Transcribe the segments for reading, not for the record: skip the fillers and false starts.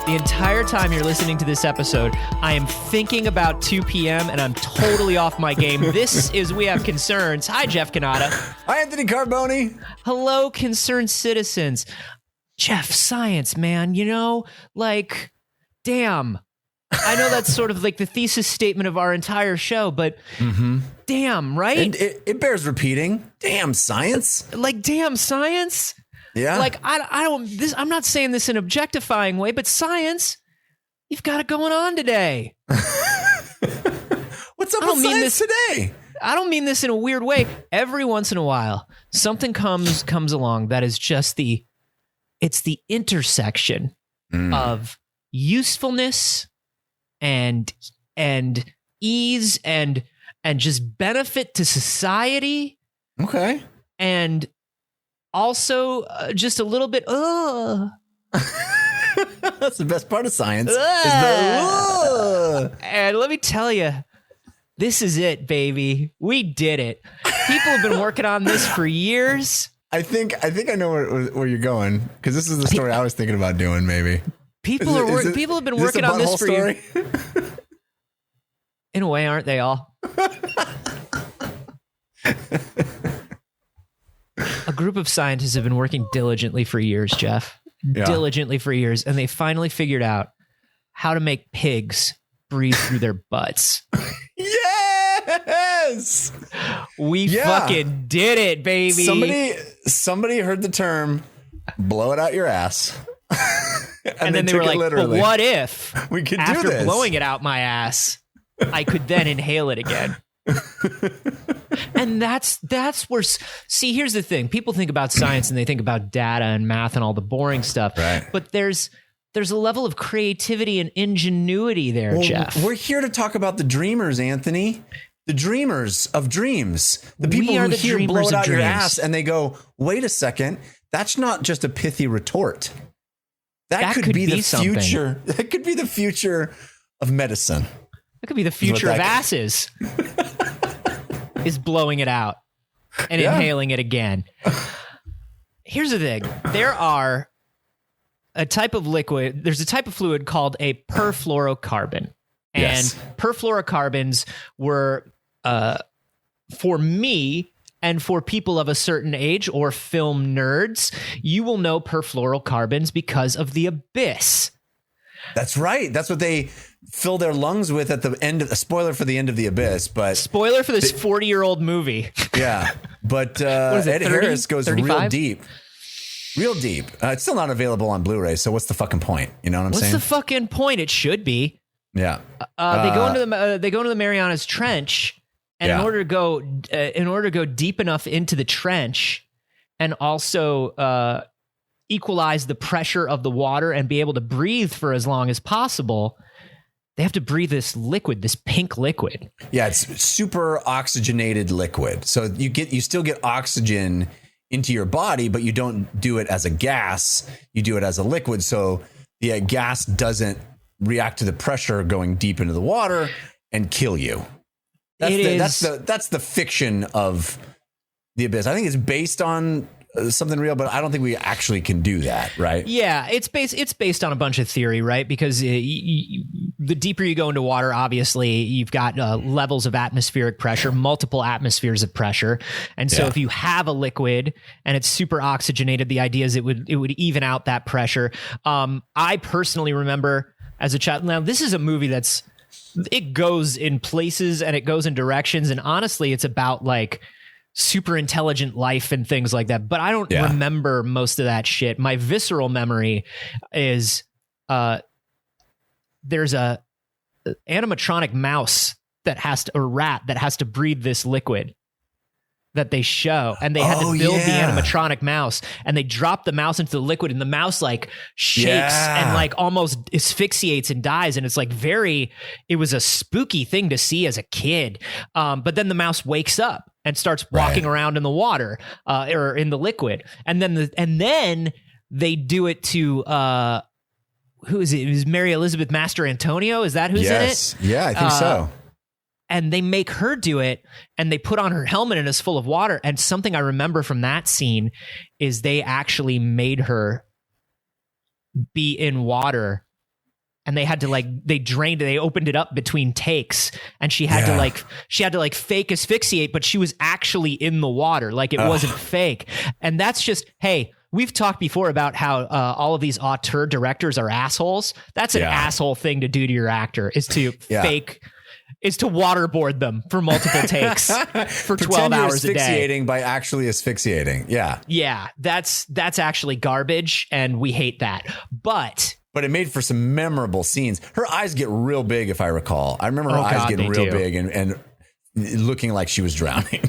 The entire time you're listening to this episode, I am thinking about 2 p.m. and I'm totally off my game. This is We Have Concerns. Hi, Jeff Cannata. Hi, Anthony Carboni. Hello, concerned citizens. Jeff, science, man, damn. I know that's sort of like the thesis statement of our entire show, but damn, right? And it bears repeating. Damn, science. Damn, science. Yeah. I'm not saying this in an objectifying way, but science, you've got it going on today. What's up with science today? I don't mean this in a weird way. Every once in a while, something comes along that is just it's the intersection of usefulness and ease and just benefit to society. Okay. And also just a little bit That's the best part of science. And let me tell you, this is it, baby. We did it. People have been working on this for years. I think I know where you're going, because this is the story I was thinking about doing. Maybe people have been working on this for years. In a way, aren't they all? A group of scientists have been working diligently for years, Jeff. Yeah. Diligently for years, and they finally figured out how to make pigs breathe through their butts. Yes! We fucking did it, baby. Somebody heard the term blow it out your ass. and then they were like, but what if we could after do this? Blowing it out my ass, I could then inhale it again? And that's where, see, here's the thing. People think about science and they think about data and math and all the boring stuff. Right. But there's a level of creativity and ingenuity there, Jeff. We're here to talk about the dreamers, Anthony. The dreamers of dreams. The people who hear blow it out your ass and they go, wait a second, that's not just a pithy retort. That could be the future. That could be the future of medicine. That could be the future of asses. Is blowing it out and inhaling it again. Here's the thing. There's a type of fluid called a perfluorocarbon. And perfluorocarbons were, for me and for people of a certain age or film nerds, you will know perfluorocarbons because of The Abyss. That's right. That's what they fill their lungs with at the end. A spoiler for the end of The Abyss, but spoiler for this 40-year-old movie. Yeah, but Ed Harris goes 35? real deep. It's still not available on Blu-ray. So what's the fucking point? You know what I'm saying? What's the fucking point? It should be. Yeah. They go into the Marianas Trench, and in order to go deep enough into the trench, and also equalize the pressure of the water and be able to breathe for as long as possible, they have to breathe this liquid, this pink liquid. Yeah, it's super oxygenated liquid. So you still get oxygen into your body, but you don't do it as a gas. You do it as a liquid. So the gas doesn't react to the pressure going deep into the water and kill you. That's the fiction of The Abyss. I think it's based on something real, but I don't think we actually can do that, right? Yeah, it's based on a bunch of theory, right? Because the deeper you go into water, obviously, you've got levels of atmospheric pressure, multiple atmospheres of pressure. And so if you have a liquid and it's super oxygenated, the idea is it would even out that pressure. I personally remember as a child, now this is a movie it goes in places and it goes in directions. And honestly, it's about like super intelligent life and things like that. But I don't remember most of that shit. My visceral memory is there's a animatronic mouse a rat that has to breathe this liquid that they show, and they had to build the animatronic mouse, and they drop the mouse into the liquid, and the mouse like shakes and like almost asphyxiates and dies, and it's like it was a spooky thing to see as a kid. But then the mouse wakes up and starts walking around in the water or in the liquid, and then they do it to who is it? It was Mary Elizabeth Master Antonio. Is that who's in it? Yeah, I think so. And they make her do it, and they put on her helmet and it's full of water. And something I remember from that scene is they actually made her be in water and they had to they opened it up between takes, and she had to fake asphyxiate, but she was actually in the water. Like it wasn't fake. And that's just, hey, we've talked before about how all of these auteur directors are assholes. That's an asshole thing to do to your actor, is to is to waterboard them for multiple takes for 12 hours a day. Asphyxiating by actually asphyxiating. Yeah. Yeah, that's actually garbage, and we hate that. But it made for some memorable scenes. Her eyes get real big, if I recall. I remember her eyes getting real big and looking like she was drowning.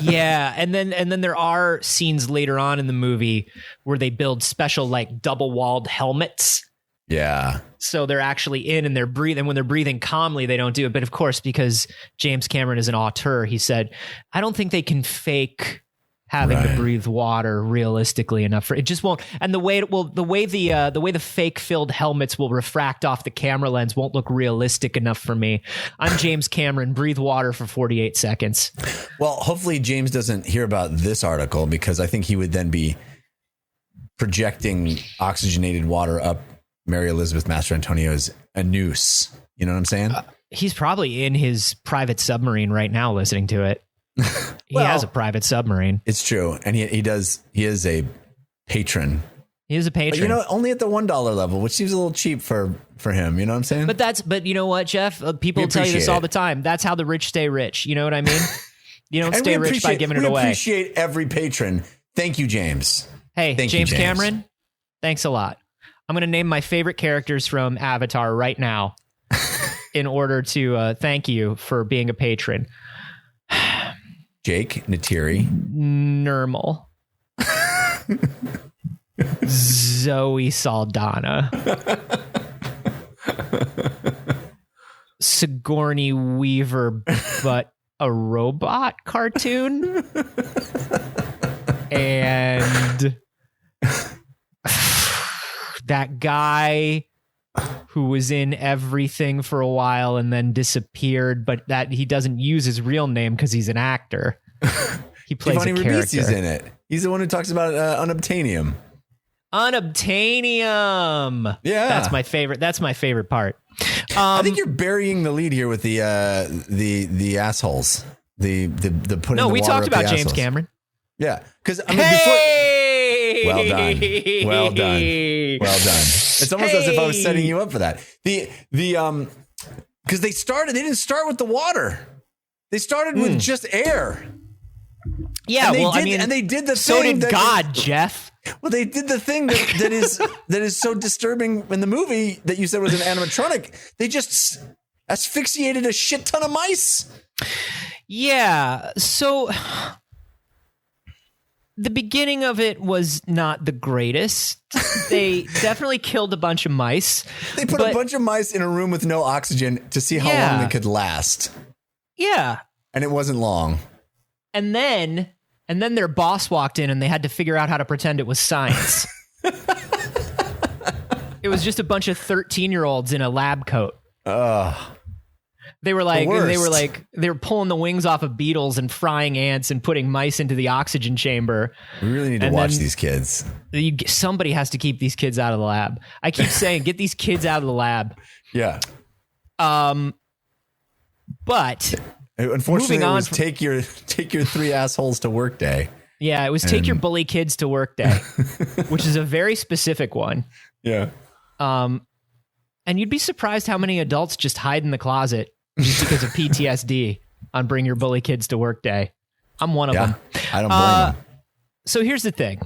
Yeah, and then there are scenes later on in the movie where they build special like double-walled helmets. Yeah. So they're actually in and they're breathing. When they're breathing calmly, they don't do it. But of course, because James Cameron is an auteur, he said, I don't think they can fake having to breathe water realistically enough for it. Just won't. And the way the fake filled helmets will refract off the camera lens won't look realistic enough for me. I'm James Cameron. Breathe water for 48 seconds. Well, hopefully James doesn't hear about this article, because I think he would then be projecting oxygenated water up Mary Elizabeth Mastrantonio's a noose. You know what I'm saying? He's probably in his private submarine right now listening to it. He has a private submarine. It's true. And he is a patron. He is a patron. But, only at the $1 level, which seems a little cheap for him. You know what I'm saying? But you know what, Jeff? People tell you this all the time. That's how the rich stay rich. You know what I mean? You don't stay rich by giving it away. We appreciate every patron. Thank you, James. Hey, James Cameron, thanks a lot. I'm going to name my favorite characters from Avatar right now in order to thank you for being a patron. Jake, Neytiri, Nermal, Zoe Saldana, Sigourney Weaver, but a robot cartoon, and that guy who was in everything for a while and then disappeared, but that he doesn't use his real name because he's an actor. He plays Giovanni a character. Ribisi's in it. He's the one who talks about unobtainium. Unobtainium. Yeah, that's my favorite. That's my favorite part. I think you're burying the lead here with the assholes. The putting. No, the we water talked up about the James assholes. Cameron. Yeah, because I mean, hey! Well done. It's almost as if I was setting you up for that. Because they didn't start with the water. They started with just air. Yeah, and they did the so thing did God, Jeff. Well, they did the thing that is so disturbing in the movie that you said was an animatronic. They just asphyxiated a shit ton of mice. Yeah, so the beginning of it was not the greatest. They definitely killed a bunch of mice. They put a bunch of mice in a room with no oxygen to see how long they could last. Yeah. And it wasn't long. And then their boss walked in and they had to figure out how to pretend it was science. It was just a bunch of 13-year-olds in a lab coat. They were pulling the wings off of beetles and frying ants and putting mice into the oxygen chamber. We really need to watch these kids. Somebody has to keep these kids out of the lab. I keep saying, get these kids out of the lab. Yeah. But unfortunately, it was take your 3 assholes to work day. Yeah, it was take your bully kids to work day, which is a very specific one. Yeah. And you'd be surprised how many adults just hide in the closet just because of PTSD on bring your bully kids to work day. I'm one of them. I don't blame them. So here's the thing.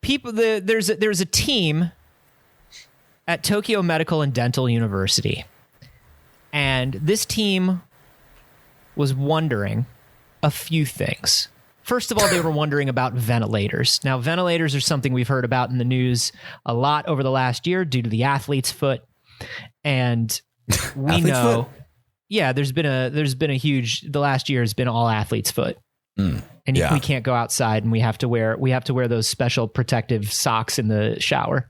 There's a team at Tokyo Medical and Dental University. And this team was wondering a few things. First of all, they were wondering about ventilators. Now, ventilators are something we've heard about in the news a lot over the last year due to the athlete's foot. And we know, there's been a huge, the last year has been all athlete's foot. And we can't go outside and we have to wear those special protective socks in the shower.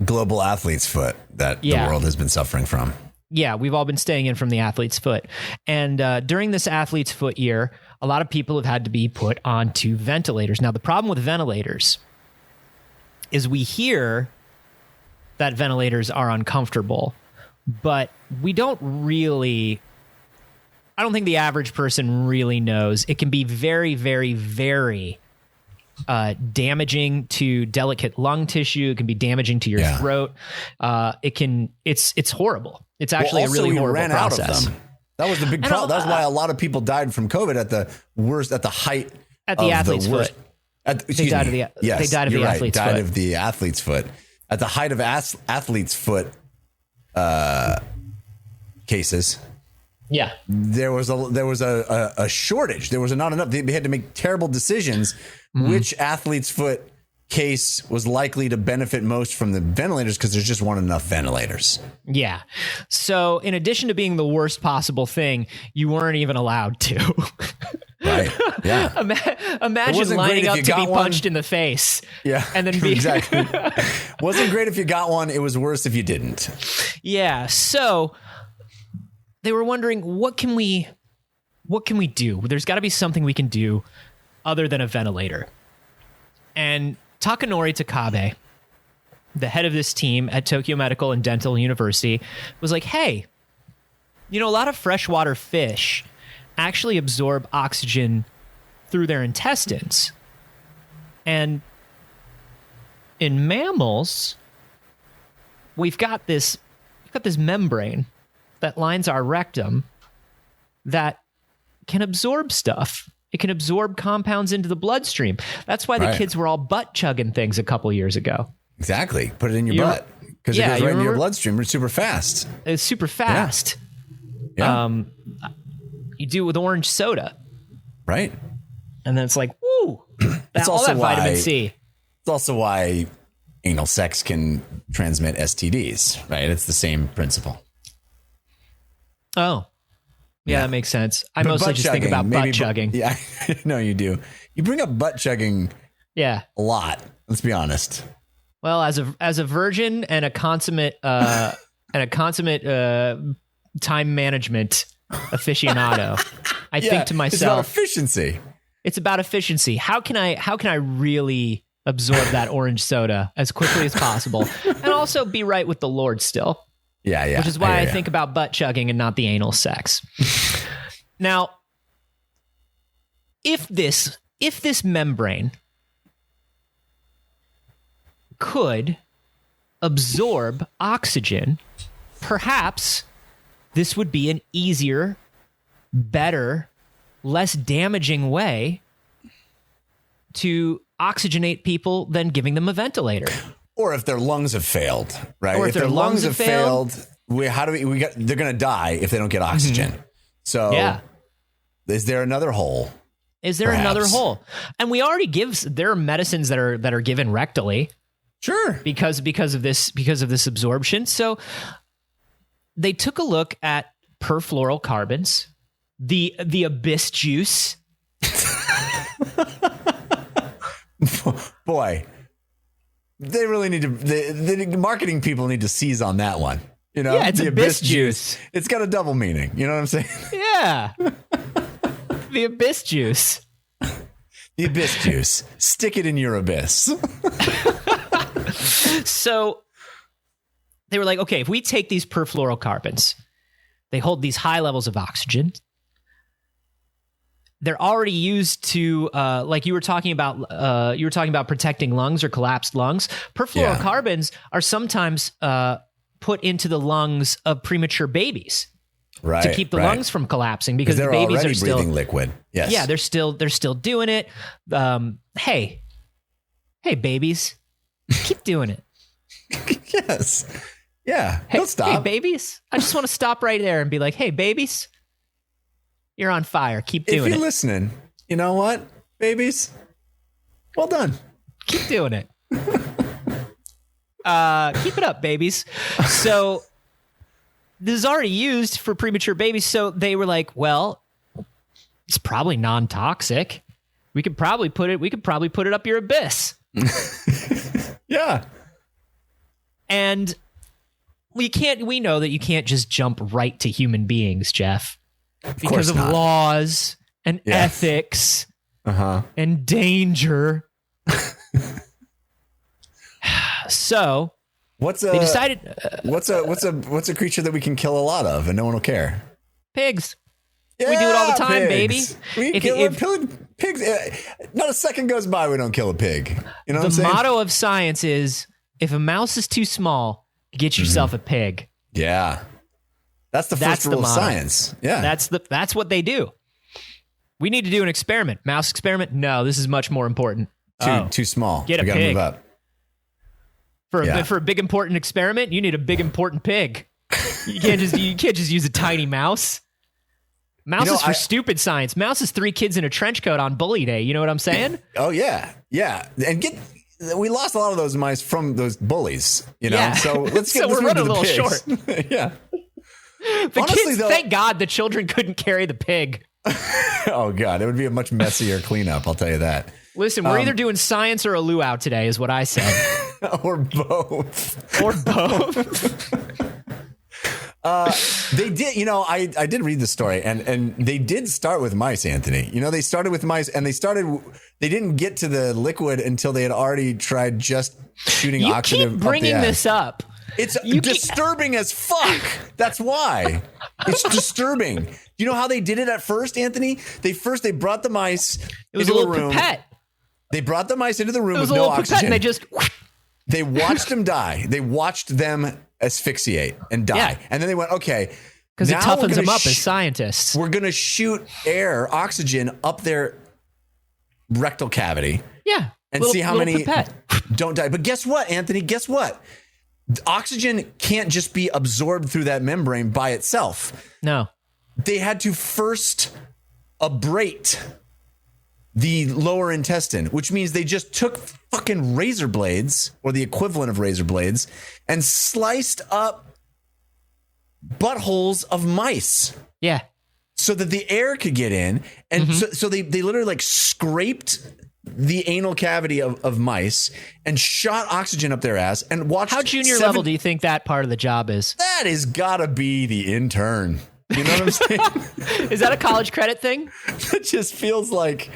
Global athlete's foot that the world has been suffering from. Yeah, we've all been staying in from the athlete's foot. And during this athlete's foot year, a lot of people have had to be put onto ventilators. Now, the problem with ventilators is we hear that ventilators are uncomfortable, but we don't really, I don't think the average person really knows. It can be very, very, very damaging to delicate lung tissue. It can be damaging to your throat. It's horrible. It's actually a really horrible process. That was the big problem. That's why a lot of people died from COVID at the worst, at the height at the athlete's foot. They died of the athlete's foot. At the height of athlete's foot cases. Yeah, there was a shortage. There was not enough. They had to make terrible decisions. Which athlete's foot case was likely to benefit most from the ventilators, because there's just weren't enough ventilators. Yeah. So in addition to being the worst possible thing, you weren't even allowed to. Right. Yeah. Imagine lining up to be punched in the face. Yeah. And then be exactly. Wasn't great if you got one. It was worse if you didn't. Yeah. So they were wondering, what can we do? There's got to be something we can do other than a ventilator. And Takanori Takabe, the head of this team at Tokyo Medical and Dental University, was like, hey, a lot of freshwater fish actually absorb oxygen through their intestines. And in mammals, we've got this membrane that lines our rectum that can absorb stuff. It can absorb compounds into the bloodstream. That's why the kids were all butt chugging things a couple years ago. Exactly. Put it in your butt, because it goes right into your bloodstream. It's super fast. It's super fast. Yeah. You do it with orange soda. Right. And then it's like, woo, that's all that vitamin C. It's also why anal sex can transmit STDs, right? It's the same principle. Oh. Yeah, that makes sense. I mostly just think about butt chugging. Yeah, no, you do. You bring up butt chugging a lot. Let's be honest. Well, as a virgin and a consummate time management aficionado, I think to myself, it's about efficiency. How can I really absorb that orange soda as quickly as possible and also be right with the Lord still? Yeah. Which is why I think about butt chugging and not the anal sex. Now, if this membrane could absorb oxygen, perhaps this would be an easier, better, less damaging way to oxygenate people than giving them a ventilator. Or if their lungs have failed, right? Or if their lungs have failed, they're going to die if they don't get oxygen. Mm-hmm. So is there another hole? Is there another hole? And we already there are medicines that are given rectally. Sure. Because of this absorption. So they took a look at perfluorocarbons, the abyss juice. Boy. They really need to. The marketing people need to seize on that one. Yeah, it's the abyss juice. It's got a double meaning. You know what I'm saying? Yeah. The abyss juice. The abyss juice. Stick it in your abyss. So they were like, okay, if we take these perfluorocarbons, they hold these high levels of oxygen. They're already used to, like you were talking about protecting lungs or collapsed lungs. Perfluorocarbons are sometimes put into the lungs of premature babies to keep the lungs from collapsing, because the babies are still breathing liquid. Yes. Yeah, they're still doing it. Hey, babies, keep doing it. Yes. Yeah. Don't stop. Hey, babies. I just want to stop right there and be like, hey, babies. You're on fire. Keep doing it. If you're listening, you know what, babies? Well done. Keep doing it. Keep it up, babies. So this is already used for premature babies. So they were like, well, it's probably non-toxic. We could probably put it up your abyss. Yeah. And we know that you can't just jump right to human beings, Jeff. Because of laws and ethics and danger. So They decided what's a creature that we can kill a lot of and no one will care? pigs. We do it all the time, pigs. baby. We kill pigs. Not a second goes by we don't kill a pig. You know what I'm saying? The motto of science is: if a mouse is too small, get yourself a pig. Yeah, that's the first rule of science. Yeah, that's what they do. We need to do an experiment. Mouse experiment? No, this is much more important. Too small. Get a gotta pig. move up. For a big important experiment, you need a big important pig. You can't just use a tiny mouse. Mouse is for stupid science. Mouse is 3 kids in a trench coat on bully day. You know what I'm saying? Oh yeah, and we lost a lot of those mice from those bullies. You know, Yeah. so let's So we're running a little short. Yeah. The Honestly, kids, though- thank God the children couldn't carry the pig. Oh god, it would be a much messier cleanup. I'll tell you that. Listen, we're either doing science or a luau today, is what I said. Or both. Or both. They did, I did read the story and they did start with mice, Anthony. They started with mice and they didn't get to the liquid until they had already tried just shooting You oxygen. keep bringing this up. It's disturbing as fuck. That's why. It's disturbing. Do you know how they did it at first, Anthony? They brought the mice It was into a little a room. pipette. They brought the mice into the room It was with a no little pipette, oxygen. and they just. They watched them die. They watched them asphyxiate and die. Yeah. And then they went, okay. Because it now toughens we're them gonna up as scientists. We're going to shoot oxygen up their rectal cavity. Yeah. And see how many pipette. don't die. But guess what, Anthony? Guess what? Oxygen can't just be absorbed through that membrane by itself. No. They had to first abrate the lower intestine, which means they just took fucking razor blades or the equivalent of razor blades and sliced up buttholes of mice Yeah. so that the air could get in. And so they literally like scraped the anal cavity of mice and shot oxygen up their ass and watched. How junior level do you think that part of the job is? That is gotta be the intern. You know what I'm saying? Is that a college credit thing? It just feels like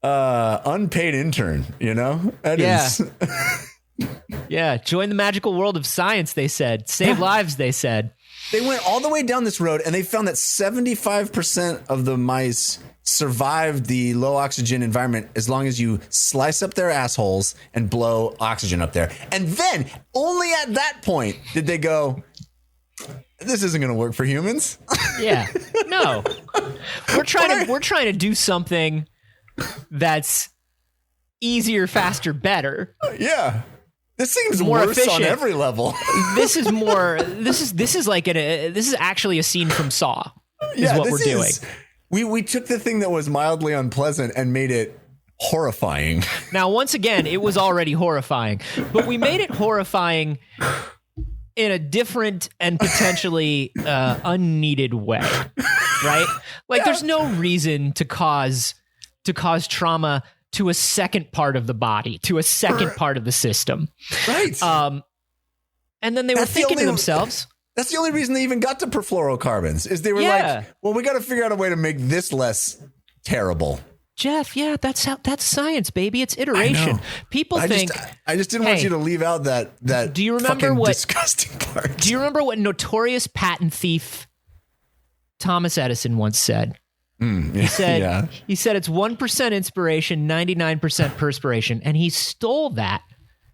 unpaid intern, That Yeah. is. Yeah. Join the magical world of science, they said. Save lives, they said. They went all the way down this road and they found that 75% of the mice survived the low oxygen environment as long as you slice up their assholes and blow oxygen up there. And then only at that point did they go, this isn't going to work for humans. Yeah. No. We're trying to do something that's easier, faster, better. Yeah. This seems More worse efficient. on every level. This is actually a scene from Saw. Is what we're doing. We took the thing that was mildly unpleasant and made it horrifying. Now, once again, it was already horrifying, but we made it horrifying in a different and potentially unneeded way, right? Like, there's no reason to cause trauma to a second part of the body, to a second part of the system, Right. and then they were thinking to themselves. That's the only reason they even got to perfluorocarbons is they were like, well, we got to figure out a way to make this less terrible. Jeff, yeah, that's science, baby. It's iteration. People think. I just didn't want you to leave out that. Do you remember fucking what disgusting part? Do you remember what notorious patent thief Thomas Edison once said? He said, he said it's 1% inspiration, 99% perspiration, and he stole that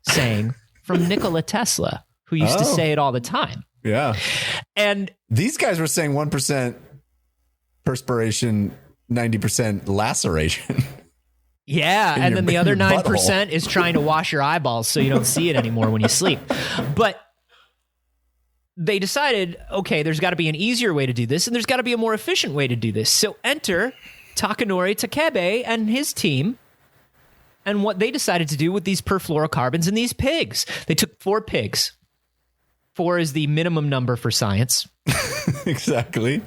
saying from Nikola Tesla, who used to say it all the time. Yeah, and these guys were saying 1% perspiration, 90% laceration. Yeah, and then the other 9% butthole. is trying to wash your eyeballs so you don't see it anymore when you sleep. But they decided, okay, there's got to be an easier way to do this, and there's got to be a more efficient way to do this. So enter Takanori Takebe and his team, and what they decided to do with these perfluorocarbons in these pigs. They took 4 pigs. 4 is the minimum number for science. Exactly.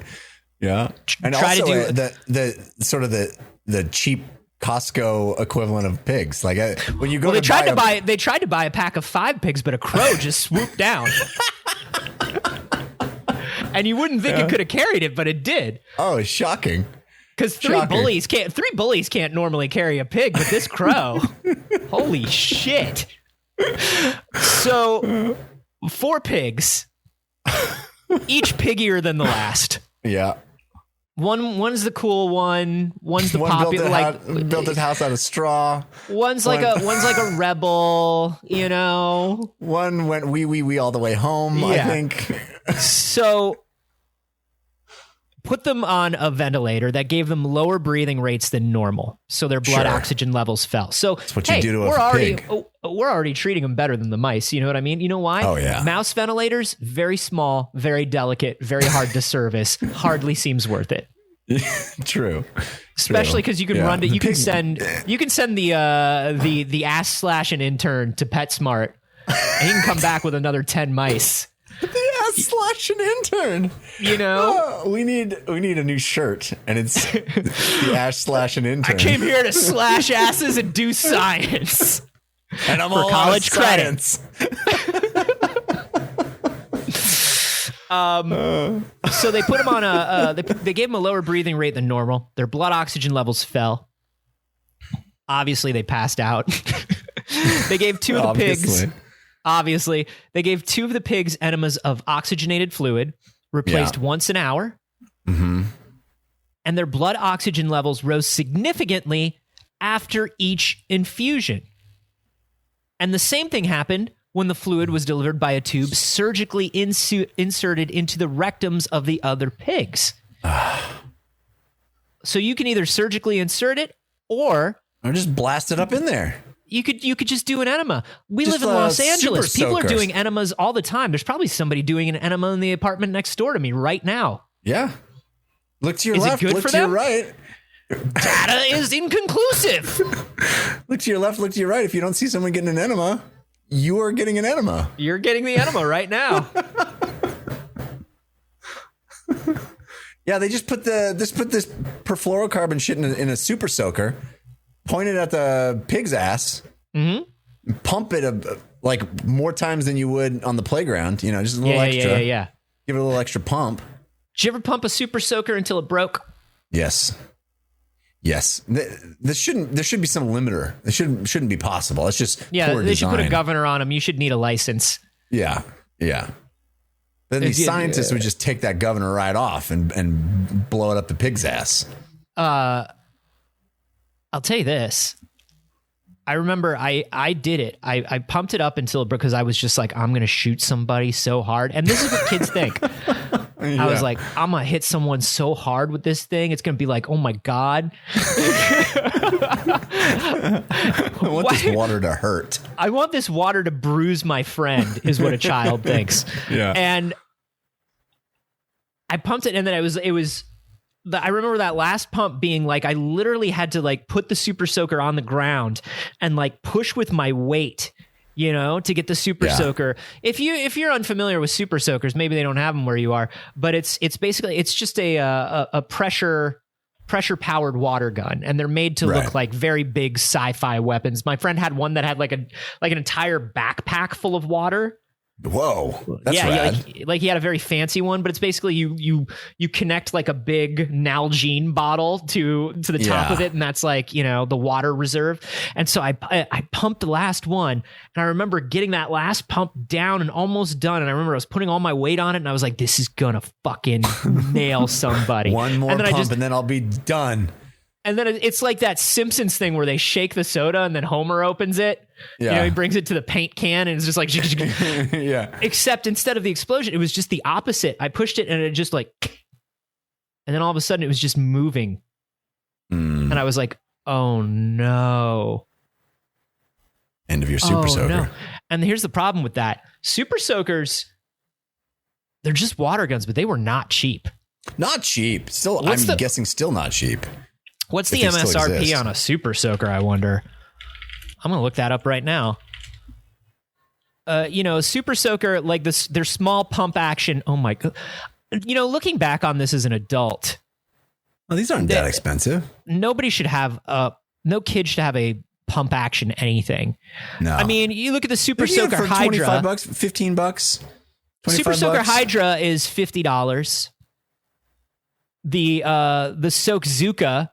Yeah. And Try to also do- the sort of the cheap Costco equivalent of pigs. Like when you go Well, to they tried to buy a pack of 5 pigs, but a crow just swooped down. And you wouldn't think it could have carried it, but it did. Oh, it's shocking. Because 3 bullies can't normally carry a pig, but this crow, holy shit! So 4 pigs, each piggier than the last. Yeah. One's the cool one. One's the One popular. built his house out of straw. One's like a rebel. You know. One went wee all the way home. Yeah. I think. So put them on a ventilator that gave them lower breathing rates than normal, so their blood oxygen levels fell. So that's what you do to a pig. We're already treating them better than the mice. You know what I mean? You know why? Oh yeah. Mouse ventilators, very small, very delicate, very hard to service. Hardly seems worth it. True. Especially because you can run to you can send the ass slash an intern to PetSmart, and he can come back with another 10 mice. The ass slash an intern. You know, we need a new shirt, and it's the ass slash an intern. I came here to slash asses and do science, and I'm for all college credit. So they put them on they gave them a lower breathing rate than normal. Their blood oxygen levels fell. Obviously, they passed out. They gave 2 of the pigs. Obviously, they gave 2 of the pigs enemas of oxygenated fluid, replaced once an hour. Mm-hmm. And their blood oxygen levels rose significantly after each infusion. And the same thing happened when the fluid was delivered by a tube surgically inserted into the rectums of the other pigs. So you can either surgically insert it or just blast it up in there. You could just do an enema. We Just live in Los Angeles. super People are soakers. doing enemas all the time. There's probably somebody doing an enema in the apartment next door to me right now. Yeah. Look to your Is it left. good Look for to your them? right. Data is inconclusive. Look to your left. Look to your right. If you don't see someone getting an enema, you are getting an enema. You're getting the enema right now. Yeah, they just put this perfluorocarbon shit in a super soaker, point it at the pig's ass, pump it like more times than you would on the playground. You know, just a little extra. Yeah. Give it a little extra pump. Did you ever pump a super soaker until it broke? Yes. There should be some limiter. It shouldn't be possible. It's just poor they should put a design. governor on them. You should need a license. Yeah. Then these scientists would just take that governor right off and blow it up the pig's ass. I'll tell you this. I remember I did it. I pumped it up until because I was just like, I'm going to shoot somebody so hard. And this is what kids think. I was like, I'm going to hit someone so hard with this thing. It's going to be like, oh my God. I want this water to hurt. I want this water to bruise my friend is what a child thinks. Yeah. And I pumped it and then I remember that last pump being like, I literally had to like put the super soaker on the ground and like push with my weight, you know, to get the super soaker. If you're unfamiliar with super soakers, maybe they don't have them where you are, but it's basically, it's just a pressure powered water gun. And they're made to look like very big sci-fi weapons. My friend had one that had like an entire backpack full of water. Whoa, that's rad. Like he had a very fancy one, but it's basically you connect like a big Nalgene bottle to the top of it, and that's like, you know, the water reserve. And so I pumped the last one, and I remember getting that last pump down and almost done. And I remember I was putting all my weight on it, and I was like, "This is gonna fucking nail somebody." One more and then pump, and then I'll be done. And then it's like that Simpsons thing where they shake the soda and then Homer opens it. Yeah. You know, he brings it to the paint can and it's just like, yeah. Except instead of the explosion, it was just the opposite. I pushed it and it just like, and then all of a sudden it was just moving. And I was like, oh no. End of your super soaker. No. And here's the problem with that. Super soakers, they're just water guns, but they were not cheap. Not cheap. Still, I'm guessing still not cheap. What's the MSRP on a super soaker, I wonder? I'm going to look that up right now. You know, super soaker, like this, their small pump action. Oh my God. You know, looking back on this as an adult. Well, these aren't that expensive. Nobody should have no kid should have a pump action anything. No. I mean, you look at the super soaker Hydra. $25, $15. Super soaker Hydra is $50. The Soakzuka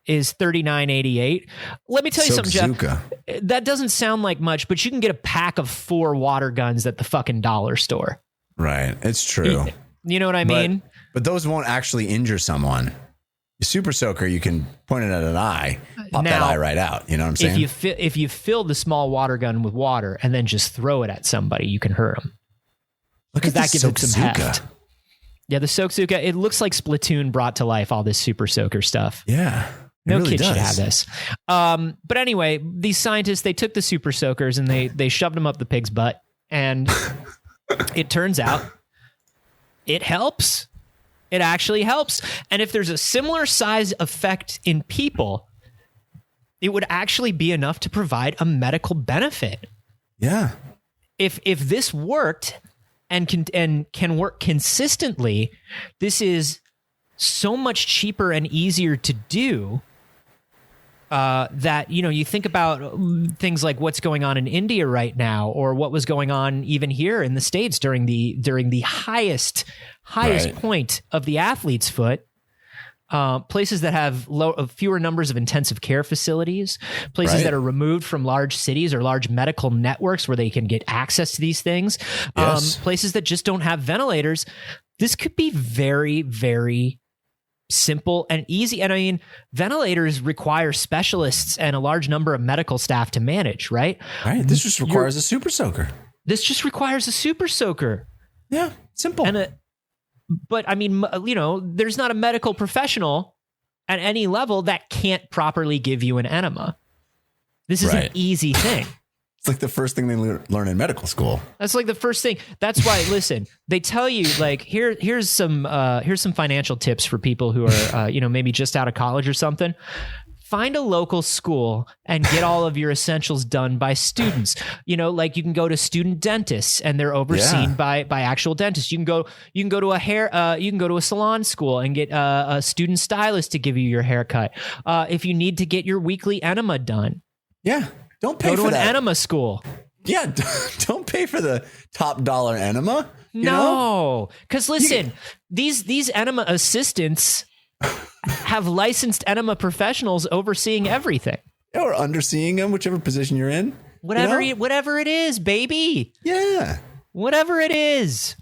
is $39.88. Let me tell you something, Soakzuka. Jeff. That doesn't sound like much, but you can get a pack of 4 water guns at the fucking dollar store. Right. It's true. You know what I mean? But those won't actually injure someone. The Super Soaker, you can point it at an eye, pop that eye right out. You know what I'm saying? If you fill the small water gun with water and then just throw it at somebody, you can hurt them. Look at that the gives it some Soakzuka. heft. Yeah, the Soakzuka, it looks like Splatoon brought to life all this Super Soaker stuff. Yeah. No really kid should does. have this. But anyway, these scientists, they took the Super Soakers and they shoved them up the pig's butt. And it turns out it helps. It actually helps. And if there's a similar size effect in people, it would actually be enough to provide a medical benefit. Yeah. If this worked and can work consistently, this is so much cheaper and easier to do. That, you think about things like what's going on in India right now, or what was going on even here in the States during the highest Right. point of the athlete's foot. Places that have fewer numbers of intensive care facilities, places Right. that are removed from large cities or large medical networks where they can get access to these things, Yes. places that just don't have ventilators. This could be very, very simple and easy. And I mean, ventilators require specialists and a large number of medical staff to manage, right? Right. This just requires a Super Soaker. This just requires a Super Soaker. Yeah. Simple. But I mean, there's not a medical professional at any level that can't properly give you an enema. This is Right. an easy thing. It's like the first thing they learn in medical school. That's like the first thing. That's why, listen, they tell you like, here's some financial tips for people who are, maybe just out of college or something. Find a local school and get all of your essentials done by students. Like you can go to student dentists and they're overseen by actual dentists. You can go to a salon school and get a student stylist to give you your haircut. If you need to get your weekly enema done, Yeah. Don't pay go for to an that. enema school. Yeah. Don't pay for the top dollar enema. You know? No, because listen, these enema assistants have licensed enema professionals overseeing everything. Or underseeing them, whichever position you're in. Whatever You know? whatever it is, baby. Yeah. Whatever it is.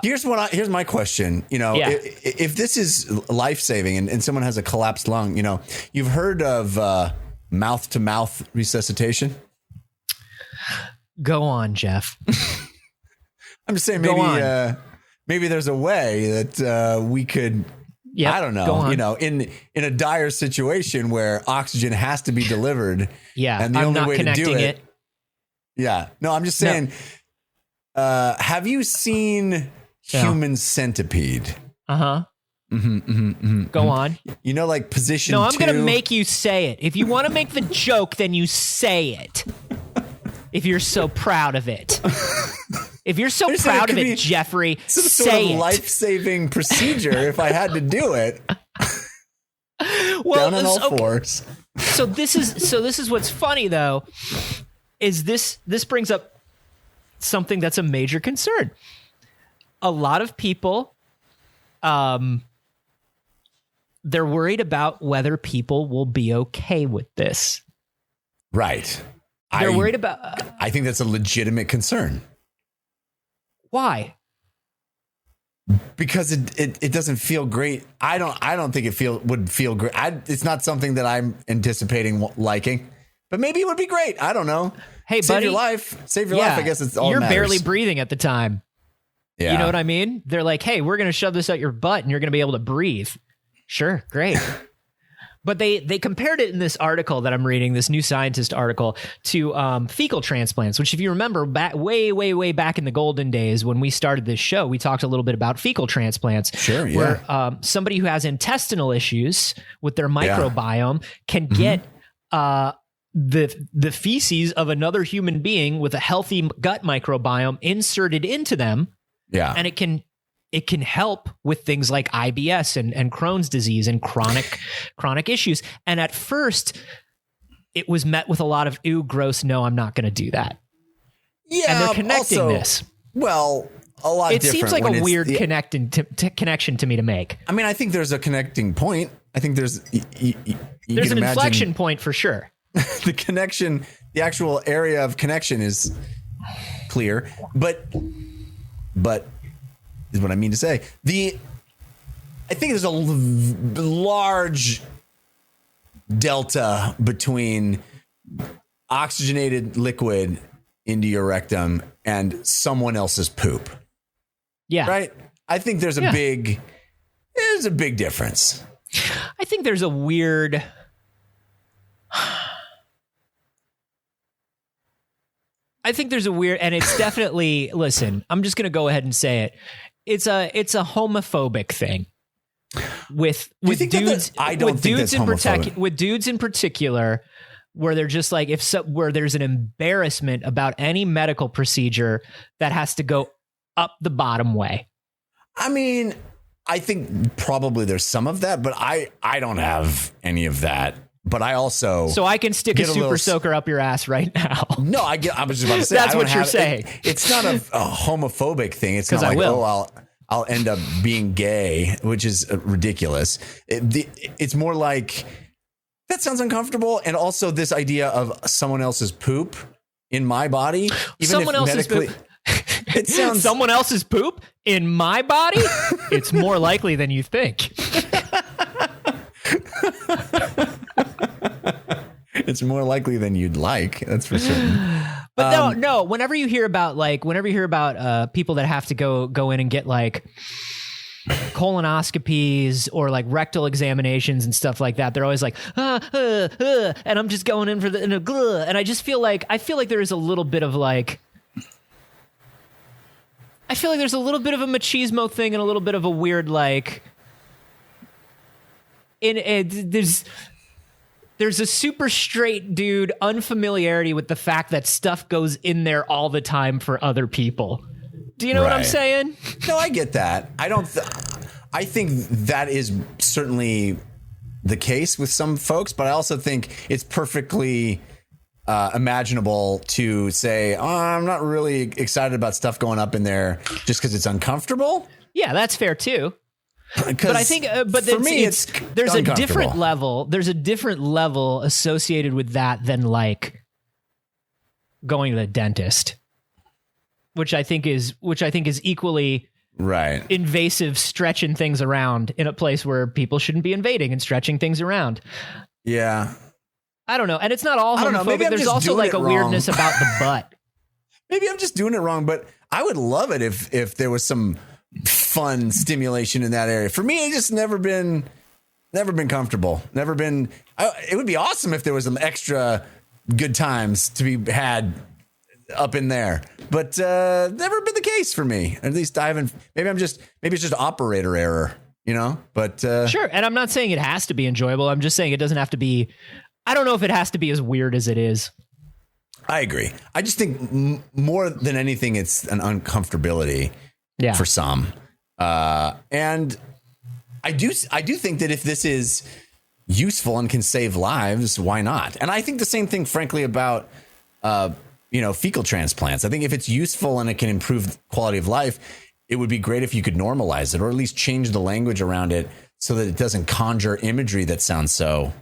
Here's my question. Yeah. If this is life saving and someone has a collapsed lung, you've heard of mouth to mouth resuscitation. Go on, Jeff. I'm just saying Go on. maybe there's a way that we could. Yep, I don't go know. on. In a dire situation where oxygen has to be delivered. Yeah, and the I'm only not way to do connecting it. Yeah. No, I'm just saying. Have you seen Human Centipede? Uh-huh. Go on. Like position. No, I'm 2? going to make you say it. If you want to make the joke, then you say it. If you're so proud of it. If you're so I just said proud it of could it, be Jeffrey, some say sort of it. life-saving procedure if I had to do it. Well, Down on all okay. fours. So this is what's funny though, is this brings up something that's a major concern. A lot of people, they're worried about whether people will be okay with this. Right. They're worried about I think that's a legitimate concern why? because it doesn't feel great. I don't think it would feel great. It's not something that I'm anticipating liking, but maybe it would be great. I don't know. Hey, Save buddy. your life. Save your life. I guess it's all You're that matters. barely breathing at the time. Yeah. You know what I mean? They're like, hey, we're going to shove this out your butt and you're going to be able to breathe. Sure, great. But they compared it in this article that I'm reading, this New Scientist article, to fecal transplants, which if you remember way back in the golden days when we started this show, we talked a little bit about fecal transplants. Sure, yeah. Where somebody who has intestinal issues with their microbiome can get the feces of another human being with a healthy gut microbiome inserted into them. Yeah. And it can help with things like IBS and Crohn's disease and chronic issues. And at first, it was met with a lot of, ew, gross, no, I'm not going to do that. Yeah. And they're connecting also, this. Well, a lot It different. seems like when a it's weird connection to me to make. I mean, I think there's a connecting point. I think there's there's an inflection point for sure. The connection, the actual area of connection is clear, but is what I mean to say. I think there's a large delta between oxygenated liquid into your rectum and someone else's poop. Yeah. Right? I think there's a big difference. I think there's a weird and it's definitely, listen, I'm just going to go ahead and say it. It's a homophobic thing with dudes. I don't think that's homophobic. With dudes in particular, where they're just like, where there's an embarrassment about any medical procedure that has to go up the bottom way. I mean, I think probably there's some of that, but I don't have any of that. But I also so I can stick a super soaker up your ass right now. No, I was just about to say that's what you're saying. It's not a homophobic thing. It's not like I'll end up being gay, which is ridiculous. It's more like that sounds uncomfortable, and also this idea of someone else's poop in my body, even someone if else's medically. Poop. It sounds someone else's poop in my body. It's more likely than you think. It's more likely than you'd like. That's for certain. But no. Whenever you hear about people that have to go in and get like colonoscopies or like rectal examinations and stuff like that, they're always like, and I'm just going in for and I just feel like there is a little bit of like. I feel like there's a little bit of a machismo thing and a little bit of a weird like. There's a super straight dude unfamiliarity with the fact that stuff goes in there all the time for other people. Do you know what I'm saying? No, I get that. I think that is certainly the case with some folks, but I also think it's perfectly imaginable to say, oh, I'm not really excited about stuff going up in there just because it's uncomfortable. Yeah, that's fair too. But I think, for me, there's a different level. There's a different level associated with that than like going to the dentist, which I think is equally invasive, stretching things around in a place where people shouldn't be invading and stretching things around. Yeah, I don't know, and it's not all homophobic. Maybe there's also like a weirdness about the butt. Maybe I'm just doing it wrong, but I would love it if there was some fun stimulation in that area. For me, it's just never been comfortable. It would be awesome if there was some extra good times to be had up in there, but never been the case for me. At least I haven't. Maybe it's just operator error, you know. But sure. And I'm not saying it has to be enjoyable. I'm just saying it doesn't have to be. I don't know if it has to be as weird as it is. I agree. I just think more than anything, it's an uncomfortability. Yeah. For some. And I do think that if this is useful and can save lives, why not? And I think the same thing, frankly, about, fecal transplants. I think if it's useful and it can improve quality of life, it would be great if you could normalize it or at least change the language around it so that it doesn't conjure imagery that sounds so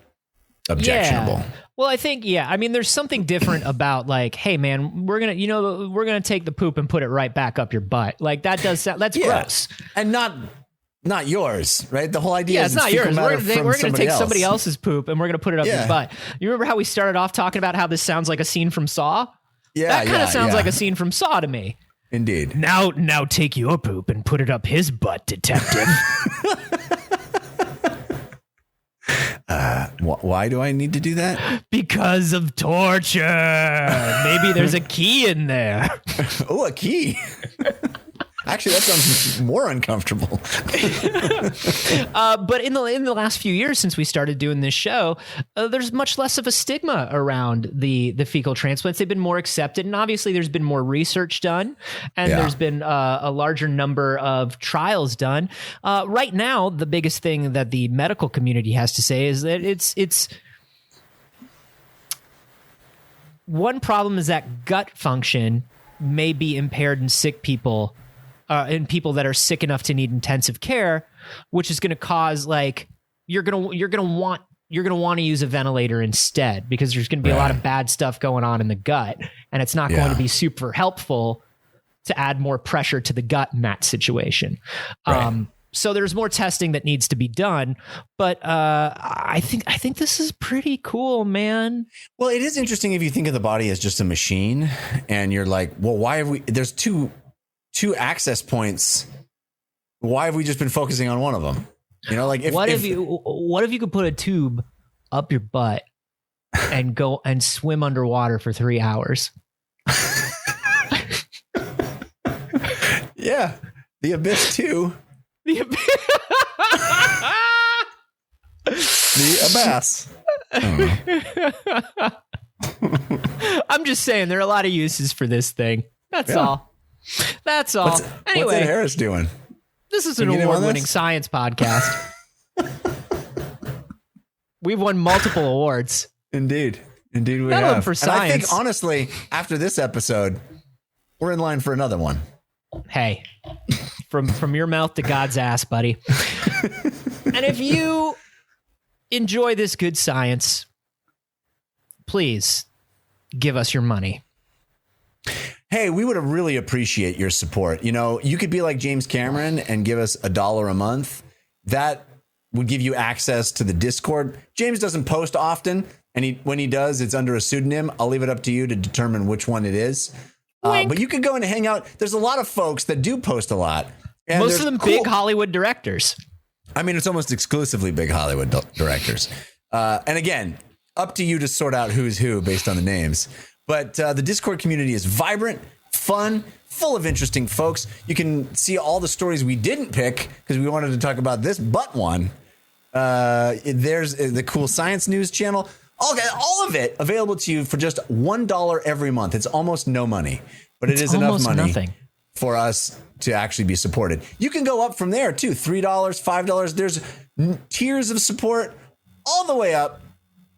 objectionable. Yeah. Well, I think, I mean, there's something different about like, hey man, we're going to take the poop and put it right back up your butt. Like that does sound, that's gross. And not yours, right? The whole idea is it's not yours. We're going to take else. somebody else's poop and we're going to put it up your butt. You remember how we started off talking about how this sounds like a scene from Saw? Yeah. That kind of sounds like a scene from Saw to me. Indeed. Now take your poop and put it up his butt, detective. Why do I need to do that? Because of torture. Maybe there's a key in there. Oh, a key. Actually, that sounds more uncomfortable. But in the last few years since we started doing this show, there's much less of a stigma around the fecal transplants. They've been more accepted, and obviously there's been more research done, and there's been a larger number of trials done. Right now, the biggest thing that the medical community has to say is that it's one problem is that gut function may be impaired in sick people. In people that are sick enough to need intensive care, which is going to cause you're gonna want to use a ventilator instead, because there's going to be a lot of bad stuff going on in the gut, and it's not going to be super helpful to add more pressure to the gut in that situation. Right. So there's more testing that needs to be done, but I think this is pretty cool, man. Well, it is interesting if you think of the body as just a machine, and you're like, well, why have we? There's two access points. Why have we just been focusing on one of them? You know, like what if you could put a tube up your butt and go and swim underwater for 3 hours? Yeah, the Abyss 2. The Abyss. I'm just saying there are a lot of uses for this thing. That's all. That's all. Anyway, what's Ed Harris doing? This is an award-winning science podcast. We've won multiple awards. Indeed we None have. of them for science. And I think, honestly, after this episode, we're in line for another one. Hey, from your mouth to God's ass, buddy. And if you enjoy this good science, please give us your money. Hey, we would really appreciate your support. You know, you could be like James Cameron and give us $1 a month. That would give you access to the Discord. James doesn't post often, and when he does, it's under a pseudonym. I'll leave it up to you to determine which one it is. But you could go in and hang out. There's a lot of folks that do post a lot. And most of them big Hollywood directors. I mean, it's almost exclusively big Hollywood directors. And again, up to you to sort out who's who based on the names. But the Discord community is vibrant, fun, full of interesting folks. You can see all the stories we didn't pick because we wanted to talk about this but one. There's the Cool Science News channel. All of it available to you for just $1 every month. It's almost no money, but it is enough money for us to actually be supported. You can go up from there too. $3, $5. There's tiers of support all the way up.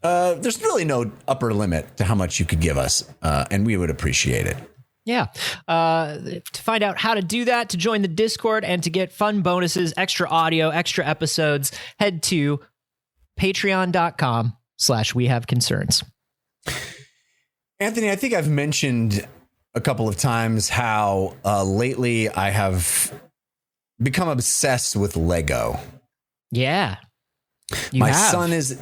There's really no upper limit to how much you could give us, and we would appreciate it. Yeah. To find out how to do that, to join the Discord, and to get fun bonuses, extra audio, extra episodes, head to patreon.com/wehaveconcerns. Anthony, I think I've mentioned a couple of times how lately I have become obsessed with Lego. Yeah. My son is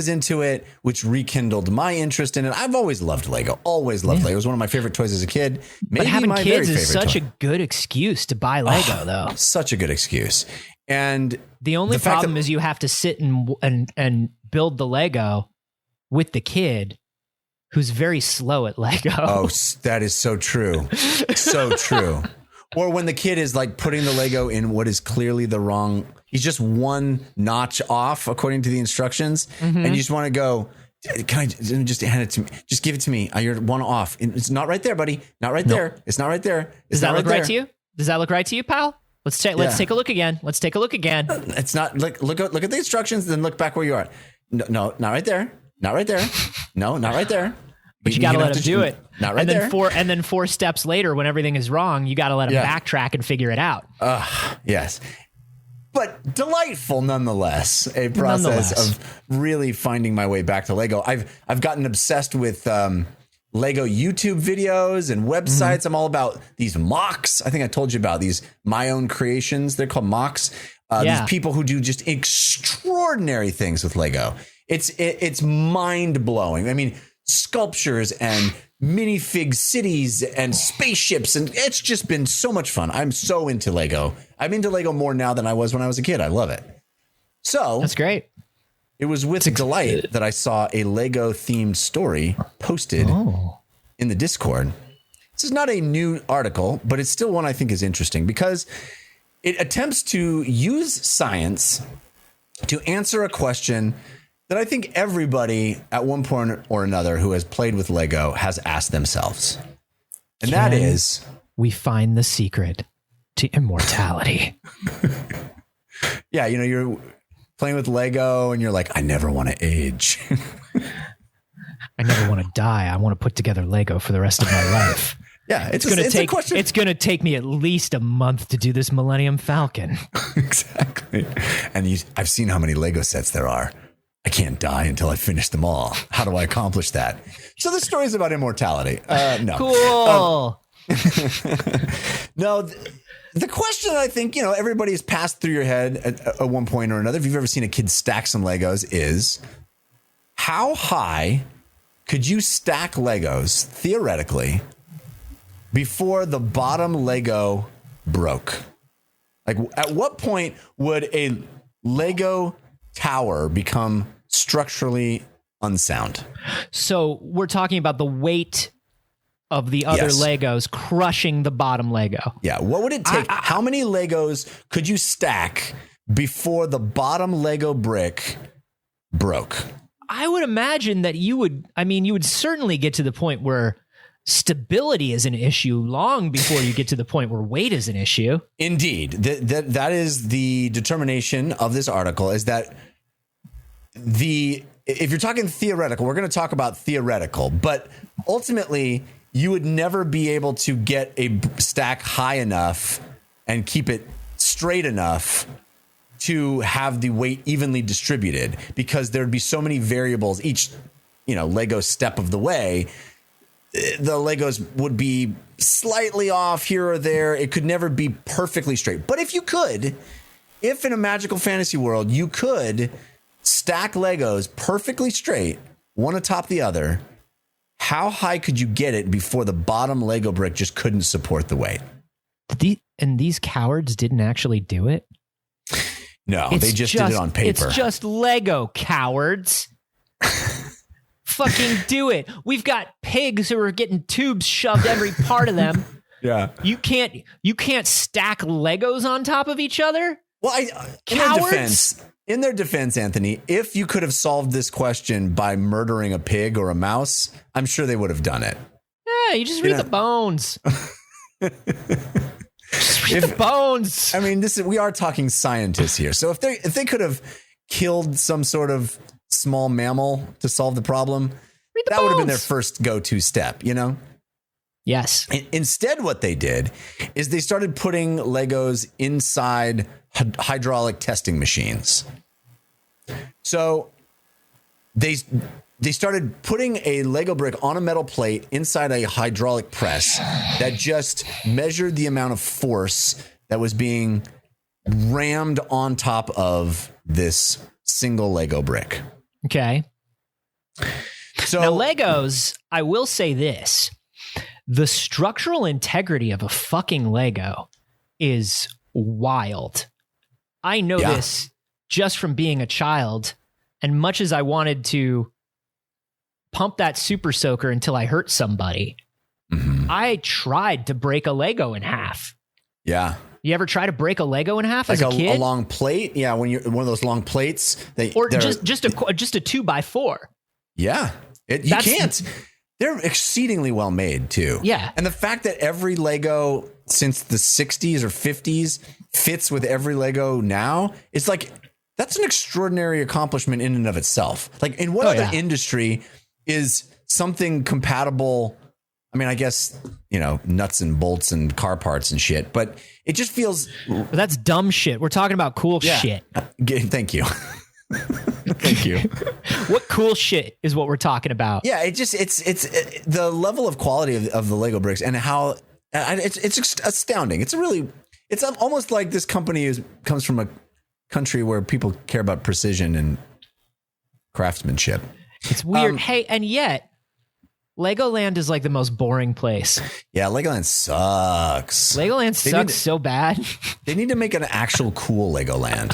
into it, which rekindled my interest in it. I've always loved Lego. Always loved Lego. It was one of my favorite toys as a kid. Maybe but having my kids very is favorite such toy. a good excuse to buy Lego, though. Such a good excuse. And the only problem is you have to sit and build the Lego with the kid, who's very slow at Lego. Oh, that is so true. So true. Or when the kid is like putting the Lego in what is clearly the wrong, he's just one notch off according to the instructions. Mm-hmm. And you just want to go, can I just hand it to me? Just give it to me. You're one off. It's not right there, buddy. Not right there. It's not right there. Does that look right to you? Does that look right to you, pal? Let's take a look again. Let's take a look again. It's not like look at the instructions, then look back where you are. No, not right there. Not right there. No, not right there. But you got to let him do it. Not right there. And then 4 steps later, when everything is wrong, you got to let him backtrack and figure it out. Yes. But delightful nonetheless. A process of really finding my way back to Lego. I've gotten obsessed with Lego YouTube videos and websites. Mm-hmm. I'm all about these mocks. I think I told you about these my own creations. They're called mocks. These people who do just extraordinary things with Lego. It's mind blowing. I mean, sculptures and minifig cities and spaceships, and it's just been so much fun. I'm so into Lego. I'm into Lego more now than I was when I was a kid. I love it. So that's great. It was with delight that I saw a Lego themed story posted in the Discord. This is not a new article, but it's still one I think is interesting because it attempts to use science to answer a question that I think everybody at one point or another who has played with Lego has asked themselves. And that is, we find the secret to immortality. Yeah, you know, you're playing with Lego and you're like, I never want to age. I never want to die. I want to put together Lego for the rest of my life. Yeah, it's going to take me at least a month to do this Millennium Falcon. Exactly. And I've seen how many Lego sets there are. I can't die until I finish them all. How do I accomplish that? So the story is about immortality. No. Cool. No, the question I think, everybody's passed through your head at one point or another, if you've ever seen a kid stack some Legos, is how high could you stack Legos, theoretically, before the bottom Lego broke? Like, at what point would a Lego tower become structurally unsound? So we're talking about the weight of the other Yes. Legos crushing the bottom Lego. Yeah. What would it take? How many Legos could you stack before the bottom Lego brick broke? I would imagine that you would certainly get to the point where stability is an issue long before you get to the point where weight is an issue. Indeed. That is the determination of this article, is that if you're talking theoretical, we're going to talk about theoretical, but ultimately you would never be able to get a stack high enough and keep it straight enough to have the weight evenly distributed, because there'd be so many variables each, Lego step of the way. The Legos would be slightly off here or there. It could never be perfectly straight. But if in a magical fantasy world, you could stack Legos perfectly straight, one atop the other, how high could you get it before the bottom Lego brick just couldn't support the weight? And these cowards didn't actually do it? No, they just did it on paper. It's just Lego, cowards. Fucking do it. We've got pigs who are getting tubes shoved every part of them. Yeah. You can't stack Legos on top of each other? Well, in their defense, Anthony, if you could have solved this question by murdering a pig or a mouse, I'm sure they would have done it. Yeah, you just read the bones. Just read the bones. I mean, we are talking scientists here. So if they could have killed some sort of small mammal to solve the problem, that would have been their first go-to step, Yes. Instead, what they did is they started putting Legos inside hydraulic testing machines. So they started putting a Lego brick on a metal plate inside a hydraulic press that just measured the amount of force that was being rammed on top of this single Lego brick. Okay. So now, Legos, I will say this. The structural integrity of a fucking Lego is wild. I know this just from being a child, and much as I wanted to pump that super soaker until I hurt somebody, I tried to break a Lego in half. Yeah. You ever try to break a Lego in half like as a kid? A long plate? Yeah, when you're one of those long plates. Or just a 2x4. Yeah. You can't. They're exceedingly well made, too. Yeah. And the fact that every Lego since the 60s or 50s fits with every Lego now, it's like, that's an extraordinary accomplishment in and of itself. Like, in what other industry is something compatible? I mean, I guess, nuts and bolts and car parts and shit, but it just feels... That's dumb shit. We're talking about cool shit. Thank you. Thank you. What cool shit is what we're talking about? Yeah, it's the level of quality of the Lego bricks and how it's astounding. It's almost like this company comes from a country where people care about precision and craftsmanship. It's weird. Hey, and yet Legoland is like the most boring place. Yeah, Legoland sucks. Legoland sucks so bad. They need to make an actual cool Legoland.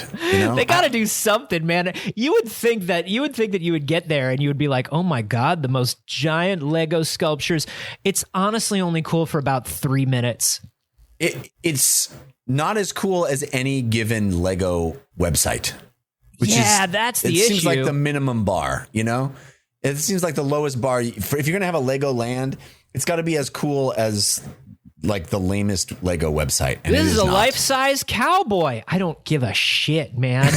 They got to do something, man. You would think that you would get there and you would be like, "Oh my god, the most giant Lego sculptures." It's honestly only cool for about 3 minutes. It's not as cool as any given Lego website. That's the issue. It seems like the minimum bar, It seems like the lowest bar. If you're going to have a Lego land, it's got to be as cool as like the lamest Lego website. And this is a life-size cowboy. I don't give a shit, man.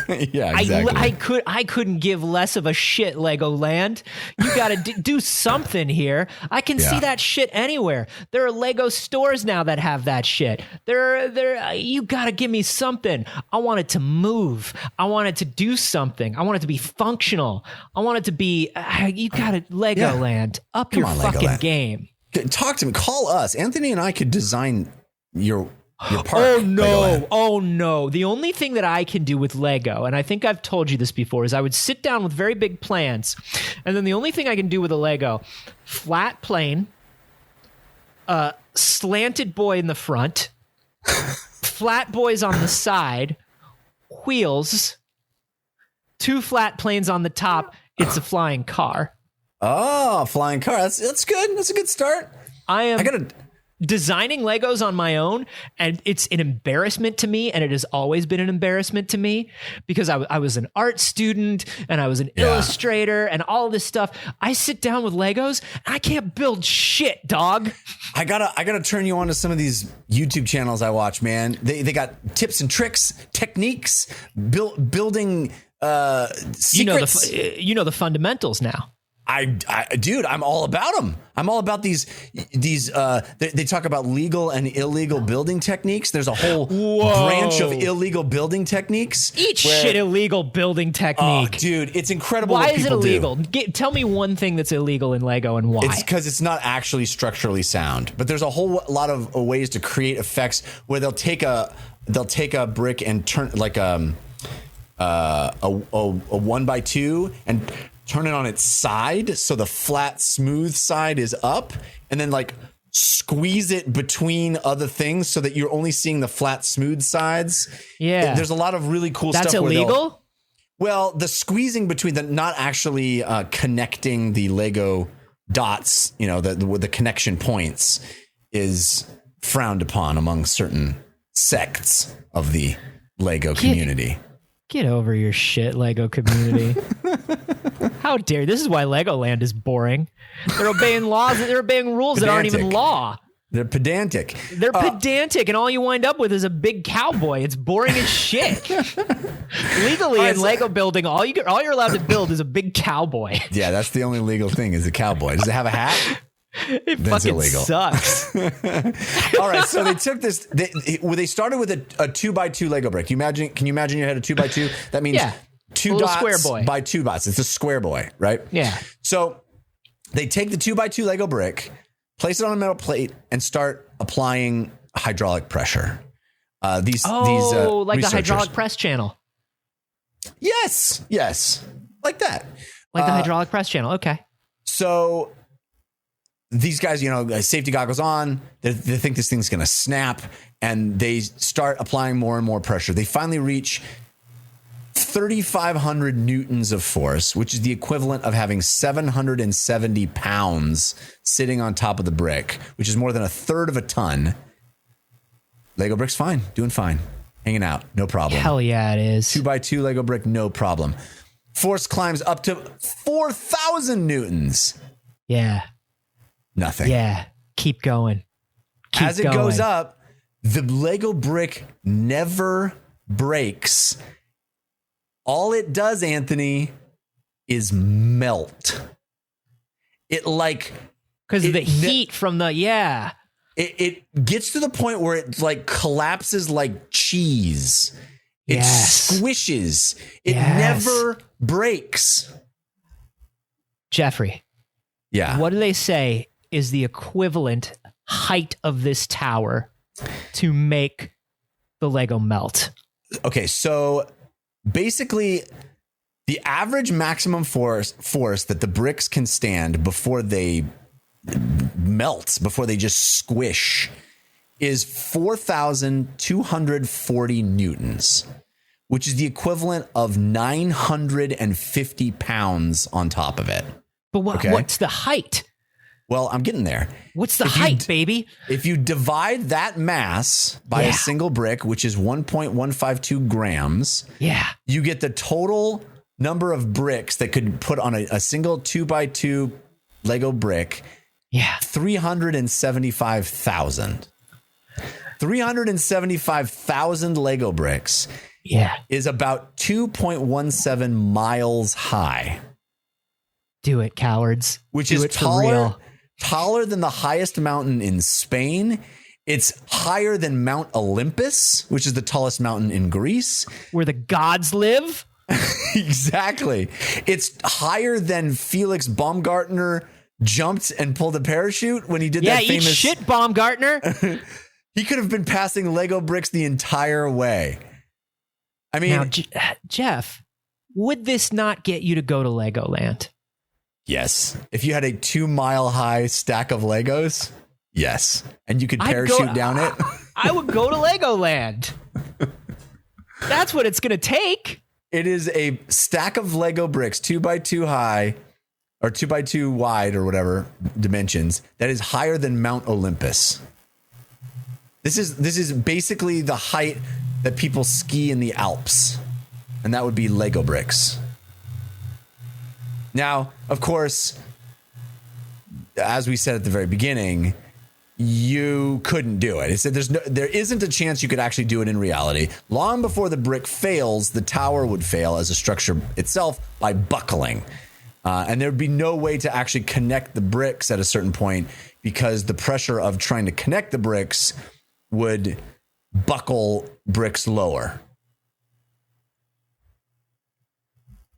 Yeah, exactly. I couldn't give less of a shit, Legoland. You got to do something here. I can see that shit anywhere. There are Lego stores now that have that shit. You got to give me something. I want it to move. I want it to do something. I want it to be functional. I want it to be. You got to Legoland. Up your fucking game. Talk to me. Call us. Anthony and I could design your park. Oh no. Legoland. Oh no. The only thing that I can do with Lego, and I think I've told you this before, is I would sit down with very big plans, and then the only thing I can do with a Lego, flat plane, slanted boy in the front, flat boys on the side, wheels, 2 flat planes on the top. It's a flying car. Oh, flying car. That's good. That's a good start. I gotta designing Legos on my own, and it's an embarrassment to me, and it has always been an embarrassment to me because I was an art student and I was an illustrator and all this stuff. I sit down with Legos and I can't build shit, dog. I gotta turn you on to some of these YouTube channels I watch, man. They got tips and tricks, techniques, building secrets. You know the fundamentals now. Dude, I'm all about them. I'm all about these. They talk about legal and illegal building techniques. There's a whole branch of illegal building techniques. Shit illegal building technique. Oh, dude, it's incredible. Why what is it people illegal? do. Tell me one thing that's illegal in Lego and why. It's because it's not actually structurally sound. But there's a whole lot of ways to create effects where they'll take a brick and turn like a 1x2 and turn it on its side so the flat smooth side is up, and then like squeeze it between other things so that you're only seeing the flat smooth sides. Yeah, there's a lot of really cool stuff. That's illegal? Well, the squeezing between the not actually connecting the Lego dots, the connection points, is frowned upon among certain sects of the Lego community. Get over your shit, Lego community. How dare you? This is why Legoland is boring. They're obeying laws, they're obeying rules that aren't even law. They're pedantic. They're pedantic, and all you wind up with is a big cowboy. It's boring as shit. Legally, in Lego building, all you're allowed to build is a big cowboy. Yeah, that's the only legal thing is a cowboy. Does it have a hat? It That's fucking illegal. Sucks. All right, so they took this. They started with a 2x2 Lego brick. Can you imagine you had a 2x2? That means 2 dots square boy. by 2 dots. It's a square boy, right? Yeah. So they take the 2x2 Lego brick, place it on a metal plate, and start applying hydraulic pressure. These like the hydraulic press channel. Yes, like that. Like the hydraulic press channel. Okay. So these guys, safety goggles on, they think this thing's going to snap, and they start applying more and more pressure. They finally reach 3,500 newtons of force, which is the equivalent of having 770 pounds sitting on top of the brick, which is more than a third of a ton. Lego brick's fine, doing fine, hanging out, no problem. Hell yeah, it is. 2x2 Lego brick, no problem. Force climbs up to 4,000 newtons. Yeah. Nothing. Yeah. Keep going. As it goes up, the Lego brick never breaks. All it does, Anthony, is melt. Because of the heat from the, It gets to the point where it collapses like cheese. It squishes. It never breaks. Jeffrey. Yeah. What do they say is the equivalent height of this tower to make the Lego melt? Okay, so basically the average maximum force that the bricks can stand before they melt, before they just squish, is 4,240 newtons, which is the equivalent of 950 pounds on top of it. But what's the height? Well, I'm getting there. What's the height, baby? If you divide that mass by a single brick, which is 1.152 grams, you get the total number of bricks that could put on a single 2x2 Lego brick. 375,000. 375,000 Lego bricks. Yeah. is about 2.17 miles high, Do it, cowards. which Do is it for real. taller than the highest mountain in Spain. It's higher than Mount Olympus, which is the tallest mountain in Greece. Where the gods live? Exactly. It's higher than Felix Baumgartner jumped and pulled a parachute when he did that Eat famous shit, Baumgartner. He could have been passing Lego bricks the entire way. I mean, Now, Jeff, would this not get you to go to Legoland? yes. If you had a 2-mile high stack of Legos, yes. And you could parachute down it. I would go to Legoland. That's what it's going to take. It is a stack of Lego bricks, 2x2 high or 2x2 wide or whatever dimensions, that is higher than Mount Olympus. This is basically the height that people ski in the Alps. And that would be Lego bricks. Now, of course, as we said at the very beginning, you couldn't do it. It said there isn't a chance you could actually do it in reality. Long before the brick fails, the tower would fail as a structure itself by buckling. And there'd be no way to actually connect the bricks at a certain point because the pressure of trying to connect the bricks would buckle bricks lower.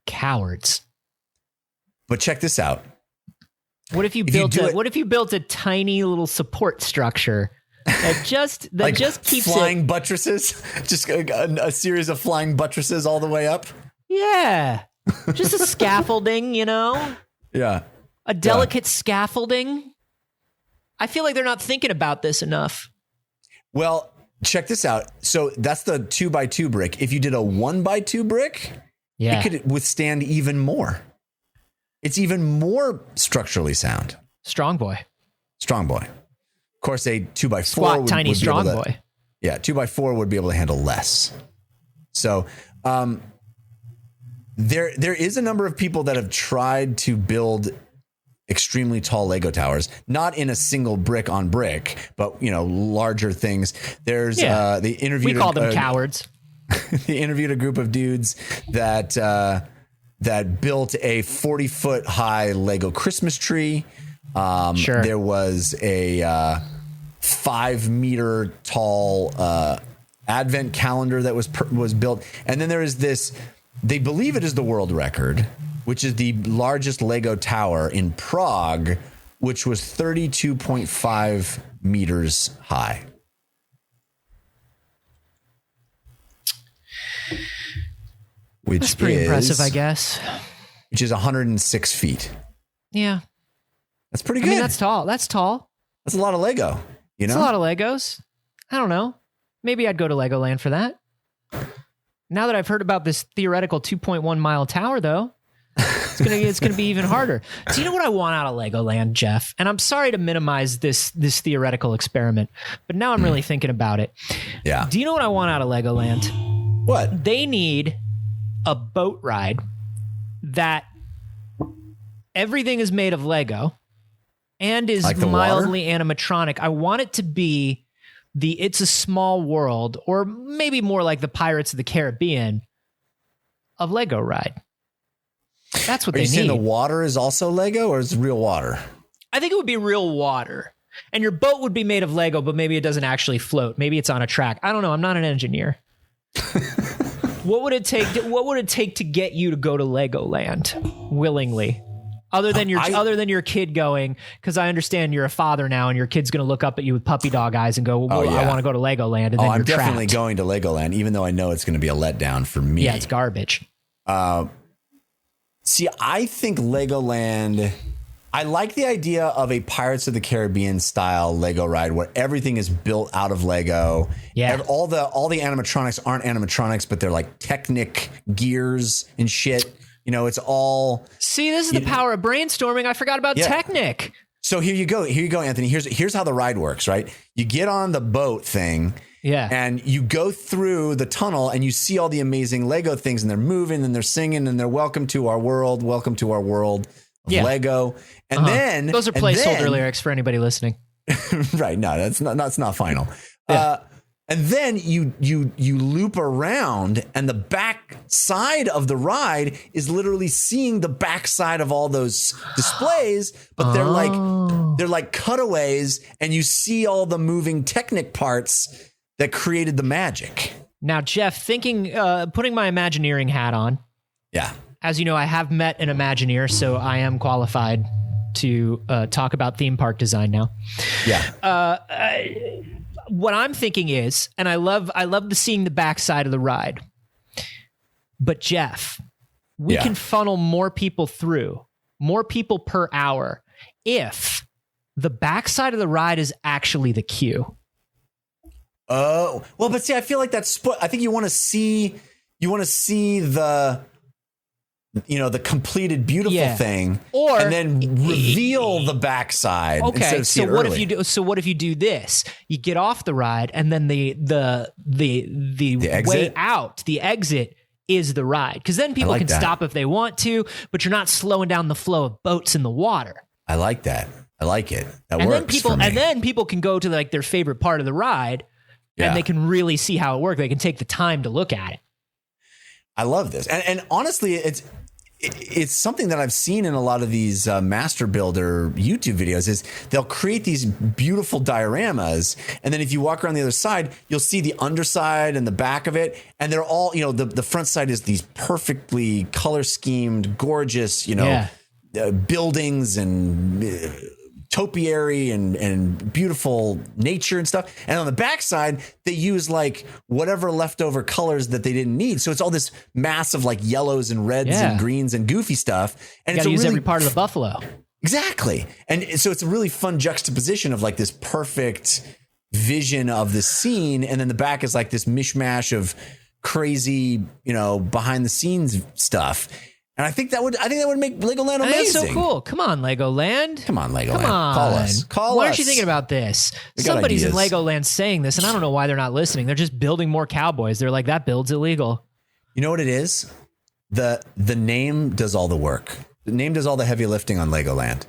Cowards. But check this out. What if you built a tiny little support structure that just keeps flying buttresses, just a series of flying buttresses all the way up? Yeah. Just a scaffolding, Yeah. A delicate scaffolding. I feel like they're not thinking about this enough. Well, check this out. So that's the 2x2 brick. If you did a 1x2 brick, it could withstand even more. It's even more structurally sound. Strong boy. Strong boy. Of course, a 2x4 Squat, tiny, strong boy. Yeah, 2x4 would be able to handle less. So there is a number of people that have tried to build extremely tall Lego towers, not in a single brick on brick, but larger things. There's they interviewed. We call them cowards. They interviewed a group of dudes that built a 40-foot high Lego Christmas tree. Sure. There was a 5-meter tall advent calendar that was built, and then there is this. They believe it is the world record, which is the largest Lego tower in Prague, which was 32.5 meters high. That's pretty impressive, I guess. Which is 106 feet. Yeah. That's pretty good. I mean, that's tall. That's a lot of Lego, It's a lot of Legos. I don't know. Maybe I'd go to Legoland for that. Now that I've heard about this theoretical 2.1 mile tower, though, it's gonna be even harder. Do you know what I want out of Legoland, Jeff? And I'm sorry to minimize this theoretical experiment, but now I'm really thinking about it. Yeah. Do you know what I want out of Legoland? What? They need a boat ride that everything is made of Lego and is like mildly animatronic. I want it to be the It's a Small World, or maybe more like the Pirates of the Caribbean of Lego ride. That's what they need. Are you saying the water is also Lego, or is it real water? I think it would be real water. And your boat would be made of Lego, but maybe it doesn't actually float. Maybe it's on a track. I don't know. I'm not an engineer. What would it take to get you to go to Legoland willingly? Other than your kid going, because I understand you're a father now and your kid's going to look up at you with puppy dog eyes and go, I want to go to Legoland. And then I'm you're definitely trapped. going to Legoland, even though I know it's going to be a letdown for me. Yeah, it's garbage. See, I think Legoland, I like the idea of a Pirates of the Caribbean style Lego ride where everything is built out of Lego. Yeah. All the animatronics aren't animatronics, but they're like Technic gears and shit. It's all. See, this is the power of brainstorming. I forgot about Technic. So here you go, Anthony. Here's how the ride works, right? You get on the boat thing. Yeah. And you go through the tunnel and you see all the amazing Lego things, and they're moving and they're singing and they're welcome to our world of Lego. And then those are placeholder lyrics for anybody listening. Right. No, that's not final. Yeah. And then you loop around, and the back side of the ride is literally seeing the backside of all those displays, but they're like cutaways, and you see all the moving Technic parts that created the magic. Now, Jeff, putting my Imagineering hat on. Yeah. As you know, I have met an Imagineer, so I am qualified to talk about theme park design now. Yeah. What I'm thinking is, and I love seeing the backside of the ride, but Jeff, we can funnel more people through, more people per hour, if the backside of the ride is actually the queue. Oh, well, but see, I feel like I think you want to see the, the completed beautiful thing, and then reveal the backside. Okay, so what if you do this? You get off the ride, and then the way out, the exit is the ride, because then people can stop if they want to, but you're not slowing down the flow of boats in the water. I like that. I like it. That works for me. And then people can go to like their favorite part of the ride, and they can really see how it works. They can take the time to look at it. I love this, and honestly, it's something that I've seen in a lot of these master builder YouTube videos. Is they'll create these beautiful dioramas, and then if you walk around the other side, you'll see the underside and the back of it, and they're all, the front side is these perfectly color schemed, gorgeous, buildings and topiary and beautiful nature and stuff. And on the backside, they use like whatever leftover colors that they didn't need. So it's all this mass of like yellows and reds and greens and goofy stuff. And you gotta use every part of the buffalo. Exactly. And so it's a really fun juxtaposition of like this perfect vision of the scene. And then the back is like this mishmash of crazy, behind the scenes stuff. And I think that would make Legoland amazing. That's so cool. Come on, Legoland. Come on, Legoland. Call us. Why aren't you thinking about this? Somebody's in Legoland saying this, and I don't know why they're not listening. They're just building more cowboys. They're like, that build's illegal. You know what it is? The name does all the work. The name does all the heavy lifting on Legoland.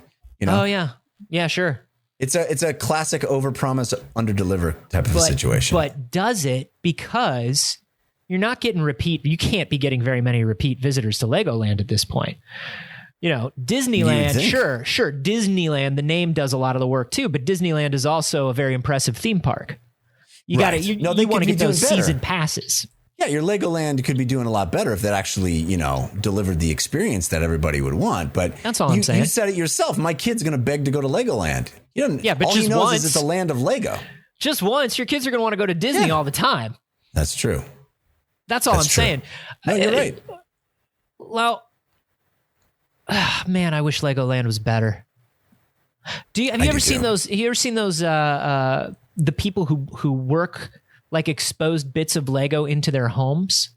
Oh yeah. Yeah, sure. It's a classic overpromise, underdeliver type of a situation. But does it? Because you're not getting you can't be getting very many repeat visitors to Legoland at this point. Disneyland, sure. Disneyland, the name does a lot of the work too, but Disneyland is also a very impressive theme park. You want to get those season passes. Yeah, your Legoland could be doing a lot better if that actually, delivered the experience that everybody would want. But that's all I'm saying. You said it yourself. My kid's going to beg to go to Legoland. But all just he knows once, is it's a land of Lego. Just once, your kids are going to want to go to Disney all the time. That's true. That's all I'm saying. No, you're right. Well, man, I wish Legoland was better. Have you ever seen those? Have you ever seen those? The people who work like exposed bits of Lego into their homes,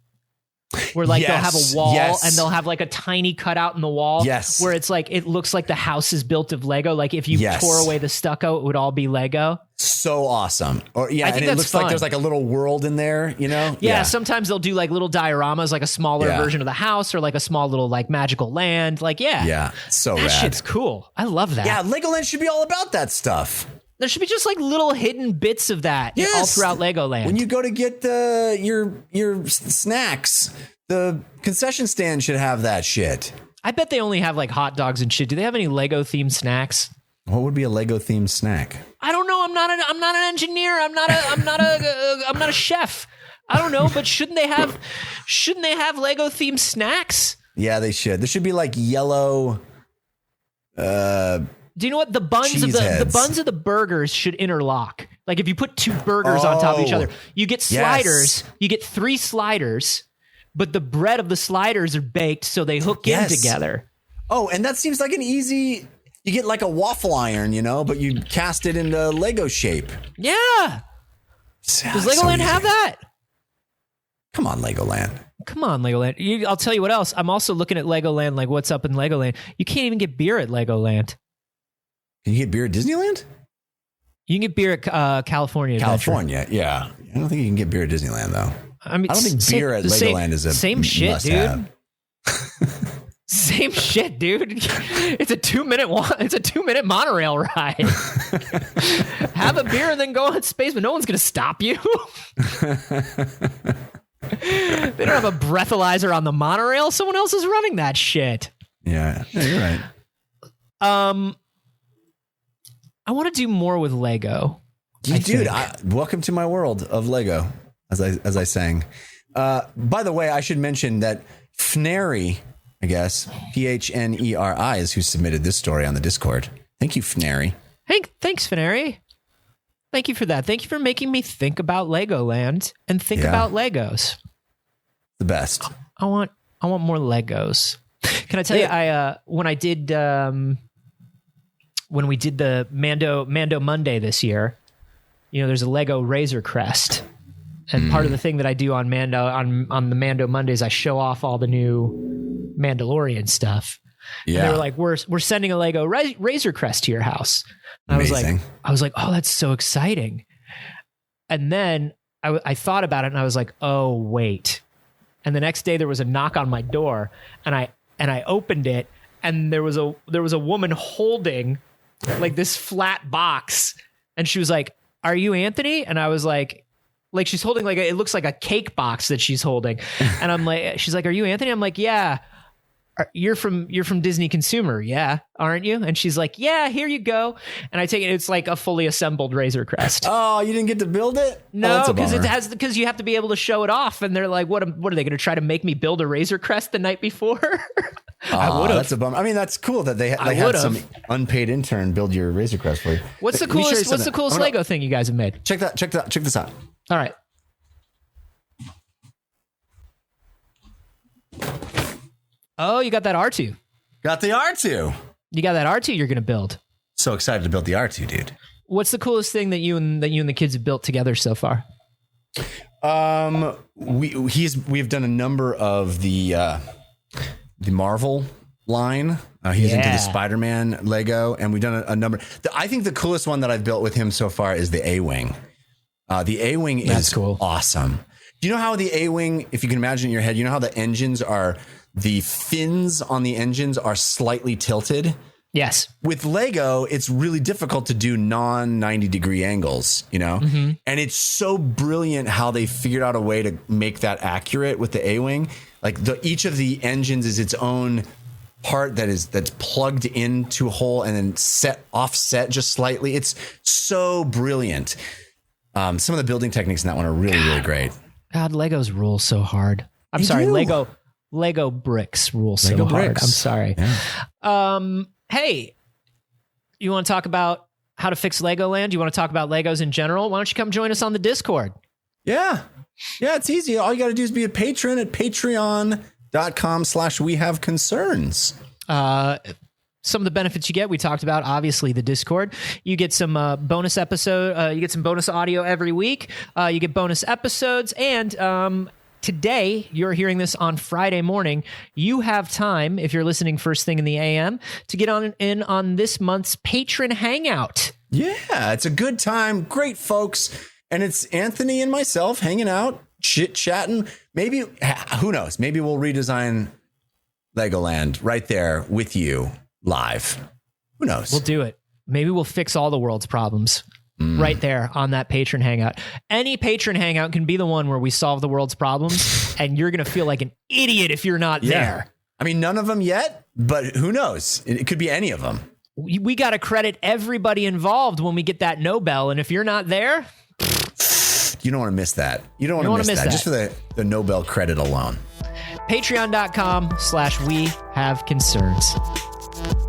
where like they'll have a wall and they'll have like a tiny cutout in the wall. Yes. Where it's like it looks like the house is built of Lego. Like if you tore away the stucco, it would all be Lego. So awesome. Or and it looks like there's like a little world in there, Yeah, sometimes they'll do like little dioramas, like a smaller version of the house, or like a small little like magical land. Like so that rad. Shit's cool. I love that. Yeah, Legoland should be all about that stuff. There should be just like little hidden bits of that all throughout Legoland. When you go to get your snacks, the concession stand should have that shit. I bet they only have like hot dogs and shit. Do they have any Lego themed snacks? What would be a Lego themed snack? I don't know. I'm not an engineer. I'm not a chef. I don't know, but shouldn't they have Lego themed snacks? Yeah, they should. There should be like yellow do you know what the buns of the burgers should interlock? Like if you put two burgers on top of each other, you get sliders. Yes. You get 3 sliders, but the bread of the sliders are baked so they hook in together. Oh, and that seems like an easy. You get like a waffle iron, but you cast it into Lego shape. Yeah. Does Legoland have that? Come on, Legoland. I'll tell you what else. I'm also looking at Legoland, like what's up in Legoland. You can't even get beer at Legoland. Can you get beer at Disneyland? You can get beer at California Adventure. California, yeah. I don't think you can get beer at Disneyland, though. I don't think beer at Legoland is a same shit, must-have. dude. Same shit, dude. It's a 2-minute monorail ride. Have a beer and then go on space, but no one's gonna stop you. They don't have a breathalyzer on the monorail. Someone else is running that shit. Yeah, you're right. I want to do more with Lego. Dude, welcome to my world of Lego, as I sang. By the way, I should mention that Fneri, I guess, Phneri is who submitted this story on the Discord. Thank you, Fneri. Hey, thanks, Fneri. Thank you for that. Thank you for making me think about Legoland and think about Legos. The best. I want more Legos. Can I tell you? When we did the Mando Monday this year, there's a Lego Razor Crest, and part of the thing that I do on on the Mando Mondays, I show off all the new Mandalorian stuff. Yeah, and they were like, "We're sending a Lego Razor Crest to your house." And I was like, "Oh, that's so exciting!" And then I thought about it, and I was like, "Oh, wait." And the next day, there was a knock on my door, and I opened it, and there was a woman holding like this flat box, and she was like, "Are you Anthony?" And I was like she's holding it looks like a cake box that she's holding, and I'm like, she's like, "Are you Anthony?" I'm like, "Yeah." You're from Disney Consumer, yeah, aren't you? And she's like, "Yeah, here you go." And I take it, it's like a fully assembled Razor Crest. Oh, you didn't get to build it? No, because you have to be able to show it off. And they're like, what are they going to try to make me build a Razor Crest the night before? I would have. That's a bummer. I mean, that's cool that they had some unpaid intern build your Razor Crest for you. What's the coolest Lego thing you guys have made? Check this out. All right. Oh, you got that R2. Got the R2. You got that R2 you're going to build. So excited to build the R2, dude. What's the coolest thing that you and the kids have built together so far? We've done a number of the Marvel line. He's into the Spider-Man Lego, and we've done a number. I think the coolest one that I've built with him so far is the A-Wing. The A-Wing is cool. Awesome. Do you know how the A-Wing, if you can imagine in your head, you know how the fins on the engines are slightly tilted? Yes. With Lego, it's really difficult to do non-90 degree angles, Mm-hmm. And it's so brilliant how they figured out a way to make that accurate with the A-Wing. Like each of the engines is its own part that's plugged into a hole and then offset just slightly. It's so brilliant. Some of the building techniques in that one are really, really great. God, Legos rule so hard. I'm sorry, Lego bricks rule so hard. I'm sorry. Yeah. Hey, you want to talk about how to fix Legoland? You want to talk about Legos in general? Why don't you come join us on the Discord? Yeah. Yeah, it's easy. All you got to do is be a patron at patreon.com/wehaveconcerns. Some of the benefits you get, we talked about, obviously, the Discord. You get some bonus episode. You get some bonus audio every week. You get bonus episodes. And today, you're hearing this on Friday morning. You have time, if you're listening first thing in the AM, to get in on this month's Patron Hangout. Yeah, it's a good time. Great folks. And it's Anthony and myself hanging out, chit-chatting. Maybe, who knows? Maybe we'll redesign Legoland right there with you live. Who knows? We'll do it. Maybe we'll fix all the world's problems right there on that patron hangout. Any patron hangout can be the one where we solve the world's problems, and you're going to feel like an idiot if you're not there. I mean, none of them yet, but who knows? It could be any of them. We got to credit everybody involved when we get that Nobel, and if you're not there, you don't want to miss that. You don't want to miss that just for the Nobel credit alone. Patreon.com/wehaveconcerns.